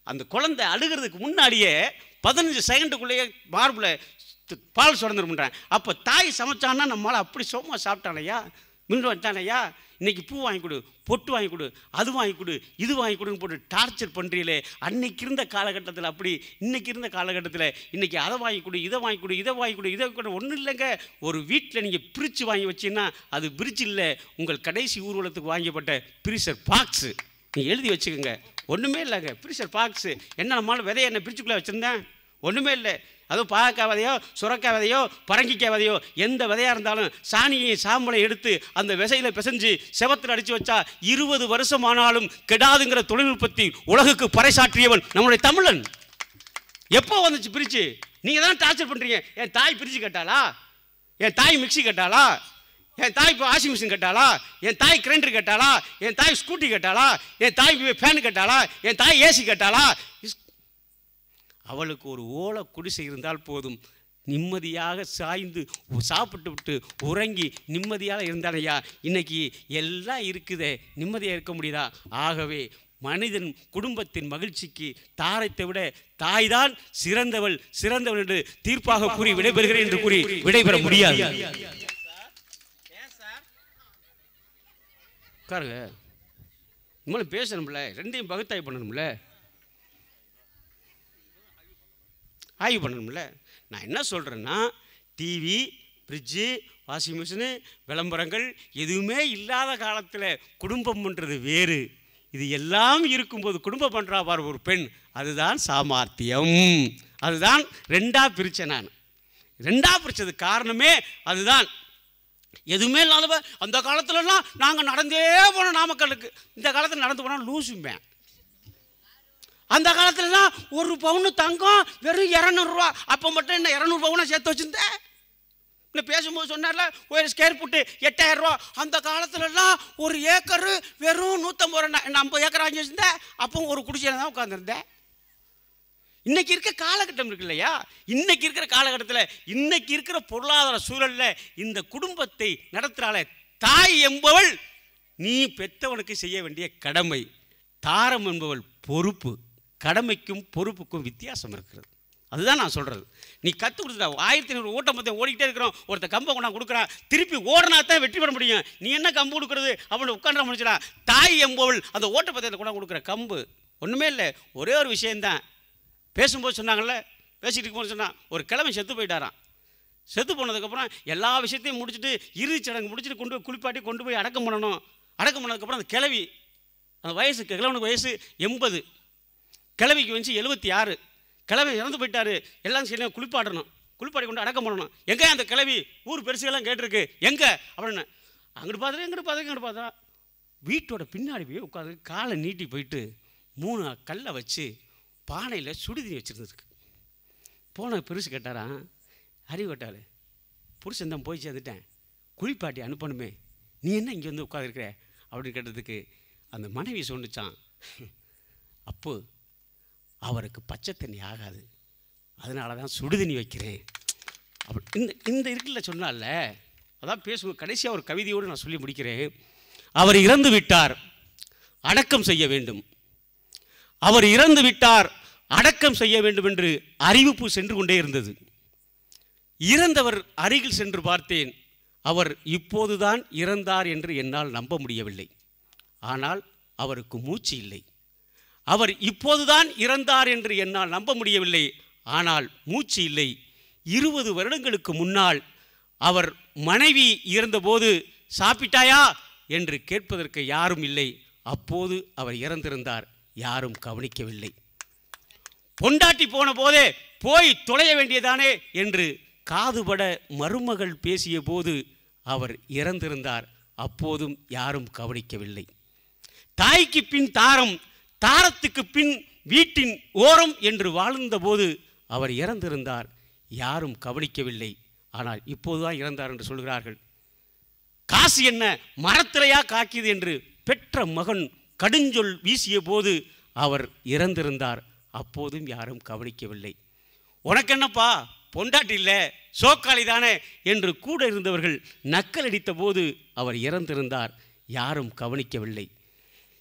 அந்த குழந்தை அழுகிறதுக்கு முன்னாடியே 15 செகண்டுக்குள்ளேயே மார்பில் பால் சுரந்துருமுன்றான். அப்போ தாய் சமைச்சான்னா நம்மளால் அப்படி சோமா சாப்பிட்டானையா, மின்று வச்சானையா. இன்றைக்கி பூ வாங்கி கொடு, பொட்டு வாங்கி கொடு, அது வாங்கி கொடு, இது வாங்கி கொடுன்னு போட்டு டார்ச்சர் பண்ணுறீங்களே. அன்னைக்கு இருந்த காலகட்டத்தில் அப்படி, இன்றைக்கி இருந்த காலகட்டத்தில் இன்றைக்கி அதை வாங்கி கொடு, இதை வாங்கி கொடு, இதை வாங்கி கொடு, இதை கொடு. ஒன்றும் இல்லைங்க, ஒரு வீட்டில் நீங்கள் பிரித்து வாங்கி வச்சிங்கன்னா அது பிரிட்ஜ் இல்லை, உங்கள் கடைசி ஊர்வலத்துக்கு வாங்கிப்பட்ட ஃப்ரீசர் பாக்ஸு. நீங்கள் எழுதி வச்சுக்கோங்க. ஒன்றுமே இல்லைங்க, ஃப்ரீசர் பாக்ஸு. என்ன நம்மளால் விதையை என்ன பிரிட்ஜுக்குள்ளே வச்சுருந்தேன், ஒன்றுமே இல்லை. அதுவும் பாகக்காய் விதையோ சுரக்காய் விதையோ பரங்கிக்காய் விதையோ எந்த விதையாக இருந்தாலும் சாணியை சாம்பலை எடுத்து அந்த விதையில் பிசைஞ்சு செவத்தில் அடித்து வச்சா 20 வருஷம் ஆனாலும் கெடாதுங்கிற தொழில்நுட்பத்தை உலகுக்கு பறைசாற்றியவன் நம்முடைய தமிழன். எப்போ வந்துச்சு பிரிச்சு? நீங்கள் தான் டார்ச்சர் பண்ணுறீங்க. என் தாய் பிரிச்சு கேட்டாளா? என் தாய் மிக்சி கேட்டாளா? என் தாய் இப்போ வாஷிங் மிஷின் கேட்டாளா? என் தாய் கிரைண்டர் கேட்டாளா? என் தாய் ஸ்கூட்டி கேட்டாளா? என் தாய் ஃபேன் கேட்டாளா? என் தாய் ஏசி கேட்டாளா? அவளுக்கு ஒரு ஓலை குடிசை இருந்தால் போதும், நிம்மதியாக சாய்ந்து சாப்பிட்டு விட்டு உறங்கி நிம்மதியாக இருந்தானையா. இன்னைக்கு எல்லாம் இருக்குதே, நிம்மதியாக இருக்க முடியுதா? ஆகவே மனிதன் குடும்பத்தின் மகிழ்ச்சிக்கு தாரத்தை விட தாய்தான் சிறந்தவள் என்று தீர்ப்பாக கூறி விடைபெறுகிறேன் என்று கூறி விடைபெற முடியாது. உட்காருங்க, நம்மளும் பேசணும்ல, ரெண்டையும் பகுத்தாய்வு பண்ணணும்ல, ஆய்வு பண்ணணும்ல. நான் என்ன சொல்கிறேன்னா, டிவி, ஃப்ரிட்ஜு, வாஷிங் மிஷினு, விளம்பரங்கள் எதுவுமே இல்லாத காலத்தில் குடும்பம் பண்ணுறது வேறு. இது எல்லாம் இருக்கும்போது குடும்பம் பண்ணுறா பாரு ஒரு பெண், அதுதான் சாமர்த்தியம். அதுதான் ரெண்டாக பிரித்தேன். நான் ரெண்டாக பிரித்தது காரணமே அதுதான். எதுவுமே இல்லாதவ அந்த காலத்துலலாம் நாங்கள் நடந்தே போனோம் நாமக்கலுக்கு. இந்த காலத்தில் நடந்து போனால் லூசும்பேன். அந்த காலத்துலலாம் 1 பவுன் தங்கம் வெறும் 200 ரூபா. அப்போ மட்டும் என்ன 200 பவுனை சேர்த்து வச்சுருந்தேன். இன்னும் பேசும்போது சொன்னார்ல, ஒரு ஸ்கொயர் ஃபுட்டு 8000 ரூபா. அந்த காலத்துலலாம் ஒரு ஏக்கரு வெறும் 150 ரூபா. நான் 50 ஏக்கர் வாங்கி வச்சுருந்தேன். அப்போ ஒரு குடிசையில் தான் உட்காந்துருந்தேன். இன்னைக்கு இருக்க காலகட்டம் இருக்கு இல்லையா, இன்னைக்கு இருக்கிற காலகட்டத்தில், இன்னைக்கு இருக்கிற பொருளாதார சூழலில் இந்த குடும்பத்தை நடத்துகிறாளே தாய் என்பவள் நீ பெற்றவனுக்கு செய்ய வேண்டிய கடமை. தாரம் என்பவள் பொறுப்பு. கடமைக்கும் பொறுப்புக்கும் வித்தியாசம் இருக்கிறது. அதுதான் நான் சொல்கிறது. நீ கற்றுக் கொடுத்துட்டா 1500 ஓட்டம் மொத்தம் ஓடிக்கிட்டே இருக்கிறோம். ஒருத்தர் கம்பை கொண்டாந்து கொடுக்குறான், திருப்பி ஓடினா தான் வெற்றி பெற முடியும். நீ என்ன கம்பு கொடுக்குறது அவனை உட்காந்துட முடிச்சுடா. தாய் என்பவள் அந்த ஓட்டப்பந்தயத்தில் கொண்டாந்து கொடுக்குற கம்பு ஒன்றுமே இல்லை. ஒரே ஒரு விஷயந்தான். பேசும்போது சொன்னாங்கல்ல, பேசிகிட்டு இருக்கும்போது சொன்னான், ஒரு கிழமை செத்து போயிட்டாரான். செத்து போனதுக்கப்புறம் எல்லா விஷயத்தையும் முடிச்சுட்டு இறுதிச் சடங்கு முடிச்சுட்டு கொண்டு போய் குளிப்பாட்டி கொண்டு போய் அடக்கம் பண்ணணும். அடக்கம் பண்ணதுக்கப்புறம் அந்த கிழவி, அந்த வயசு கிழவனுக்கு வயசு 80, கிழவிக்கு வந்து 76. கிழவி இறந்து போயிட்டாரு. எல்லாம் சரி குளிப்பாடணும், குளிப்பாடி கொண்டு அடக்கம் பண்ணணும். எங்கே அந்த கிழவி? ஊர் பெருசுகள்லாம் கேட்டிருக்கு, எங்கே அப்படின்னு. அங்கிட்டு பார்த்துட்டு இங்கிட்டு பார்த்தா வீட்டோட பின்னாடி போய் உட்காந்து காலை நீட்டி போயிட்டு 3 கல்லை வச்சு பானையில் சுடுதண்ணி வச்சுருந்துருக்கு. போன பெருசு கேட்டாரான், அறிவு கேட்டாரு, புருஷன் தான் போய் சேர்ந்துட்டேன், குளிப்பாட்டி அனுப்பணுமே, நீ என்ன இங்கே வந்து உட்காந்துருக்கிற அப்படின்னு கேட்டதுக்கு அந்த மனைவி சொன்னிச்சான், அப்போ அவருக்கு பச்சை தண்ணி ஆகாது, அதனால தான் சுடுதண்ணி வைக்கிறேன். அப்படி இந்த இருக்குல்ல சொன்னால, அதான் பேசுவோம். கடைசியாக ஒரு கவிதையோடு நான் சொல்லி முடிக்கிறேன். அவர் இறந்து விட்டார், அடக்கம் செய்ய வேண்டும். அவர் இறந்து விட்டார், அடக்கம் செய்ய வேண்டும் என்று அறிவிப்பு சென்று கொண்டே இருந்தது. இறந்தவர் அருகில் சென்று பார்த்தேன். அவர் இப்போதுதான் இறந்தார் என்று என்னால் நம்ப முடியவில்லை. ஆனால் அவருக்கு மூச்சு இல்லை. அவர் இப்போதுதான் இறந்தார் என்று என்னால் நம்ப முடியவில்லை. ஆனால் மூச்சு இல்லை. 20 வருடங்களுக்கு முன்னால் அவர் மனைவி இறந்தபோது சாப்பிட்டாயா என்று கேட்பதற்கு யாரும் இல்லை. அப்போது அவர் இறந்திருந்தார், யாரும் கவனிக்கவில்லை. பொண்டாட்டி போன போதே போய் தொலைய வேண்டியதானே என்று காதுபட மருமகள் பேசிய போது அவர் இறந்திருந்தார், அப்போதும் யாரும் கவனிக்கவில்லை. தாய்க்கு பின் தாரம், தாரத்துக்கு பின் வீட்டின் ஓரம் என்று வாழ்ந்தபோது அவர் இறந்திருந்தார், யாரும் கவனிக்கவில்லை. ஆனால் இப்போதுதான் இறந்தார் என்று சொல்கிறார்கள். காசு என்ன மரத்திலையா காக்கியது என்று பெற்ற மகன் கடுஞ்சொல் வீசிய போது அவர் இறந்திருந்தார், அப்போதும் யாரும் கவனிக்கவில்லை. உனக்கென்னப்பா பொண்டாட்டி இல்லை, சோக்காளி தானே என்று கூட இருந்தவர்கள் நக்கல் அடித்த போது அவர் இறந்திருந்தார், யாரும் கவனிக்கவில்லை.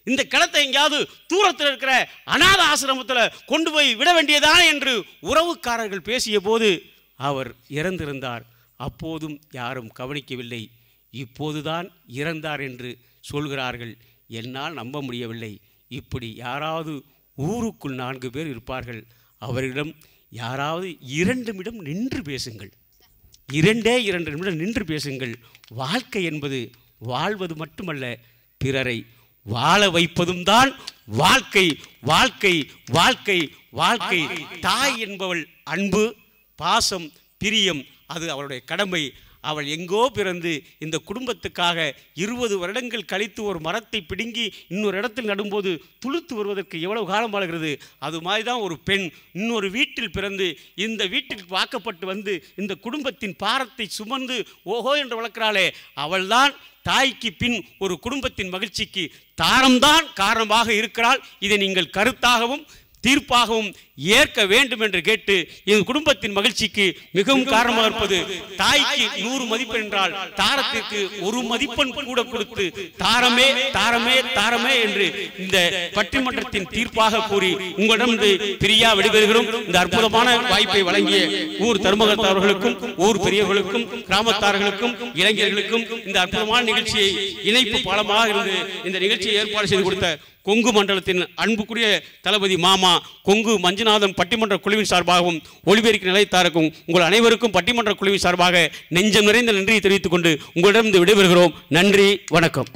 இந்த களத்தை எங்கேயாவது தூரத்தில் இருக்கிற அநாத ஆசிரமத்தில் கொண்டு போய் விட வேண்டியதானே என்று உறவுக்காரர்கள் பேசிய போது அவர் இறந்திருந்தார், அப்போதும் யாரும் கவனிக்கவில்லை. இப்போதுதான் இறந்தார் என்று சொல்கிறார்கள். என்னால் நம்ப முடியவில்லை. இப்படி யாராவது ஊருக்குள் 4 பேர் இருப்பார்கள், அவரிடம் யாராவது 2 நிமிடம் நின்று பேசுங்கள், 2 நிமிடம் நின்று பேசுங்கள். வாழ்க்கை என்பது வாழ்வது மட்டுமல்ல, பிறரை வாழ வைப்பதும் தான் வாழ்க்கை. வாழ்க்கை வாழ்க்கை வாழ்க்கை. தாய் என்பவள் அன்பு, பாசம், பிரியம், அது அவளுடைய கடமை. அவள் எங்கோ பிறந்து இந்த குடும்பத்துக்காக 20 வருடங்கள் கழித்து ஒரு மரத்தை பிடுங்கி இன்னொரு இடத்தில் நடும்போது துளுத்து வருவதற்கு எவ்வளவு காலம் ஆகிறது. அது மாதிரி தான் ஒரு பெண் இன்னொரு வீட்டில் பிறந்து இந்த வீட்டில் வாக்கப்பட்டு வந்து இந்த குடும்பத்தின் பாரத்தை சுமந்து ஓஹோ என்று வளர்க்கிறாளே, அவள்தான் தாய்க்கு பின் ஒரு குடும்பத்தின் மகிழ்ச்சிக்கு தாரம்தான் காரணமாக இருக்கிறாள். இதை நீங்கள் கருத்தாகவும் தீர்ப்பாகவும் ஏற்க வேண்டும் என்று கேட்டு, என் குடும்பத்தின் மகிழ்ச்சிக்கு மிகவும் காரணமாக இருப்பது தாய்க்கு 100 மதிப்பெண் என்றால் தாரத்திற்கு 1 மதிப்பெண் கூட கொடுத்து தாரமே தாரமே தாரமே என்று இந்த பட்டிமன்றத்தின் தீர்ப்பாக கூறி உங்களிடம் பிரியா விடைபெறுகிறோம். இந்த அற்புதமான வாய்ப்பை வழங்கிய ஊர் தர்மகர்த்தார்களுக்கும், ஊர் பெரியவர்களுக்கும், கிராமத்தார்களுக்கும், இளைஞர்களுக்கும் இந்த அற்புதமான நிகழ்ச்சியை இணைப்பு பாலமாக இருந்து இந்த நிகழ்ச்சியை ஏற்பாடு செய்து கொடுத்த கொங்கு மண்டலத்தின் அன்புக்குரிய தளபதி மாமா கொங்கு மஞ்சுநாதன் பட்டிமன்ற குழுவின் சார்பாகவும் ஒளிபெருக்கி நிலையத்தாருக்கும் உங்கள் அனைவருக்கும் பட்டிமன்ற குழுவின் சார்பாக நெஞ்சம் நிறைந்த நன்றியை தெரிவித்துக் கொண்டு உங்களிடம் விடைபெறுகிறோம். நன்றி, வணக்கம்.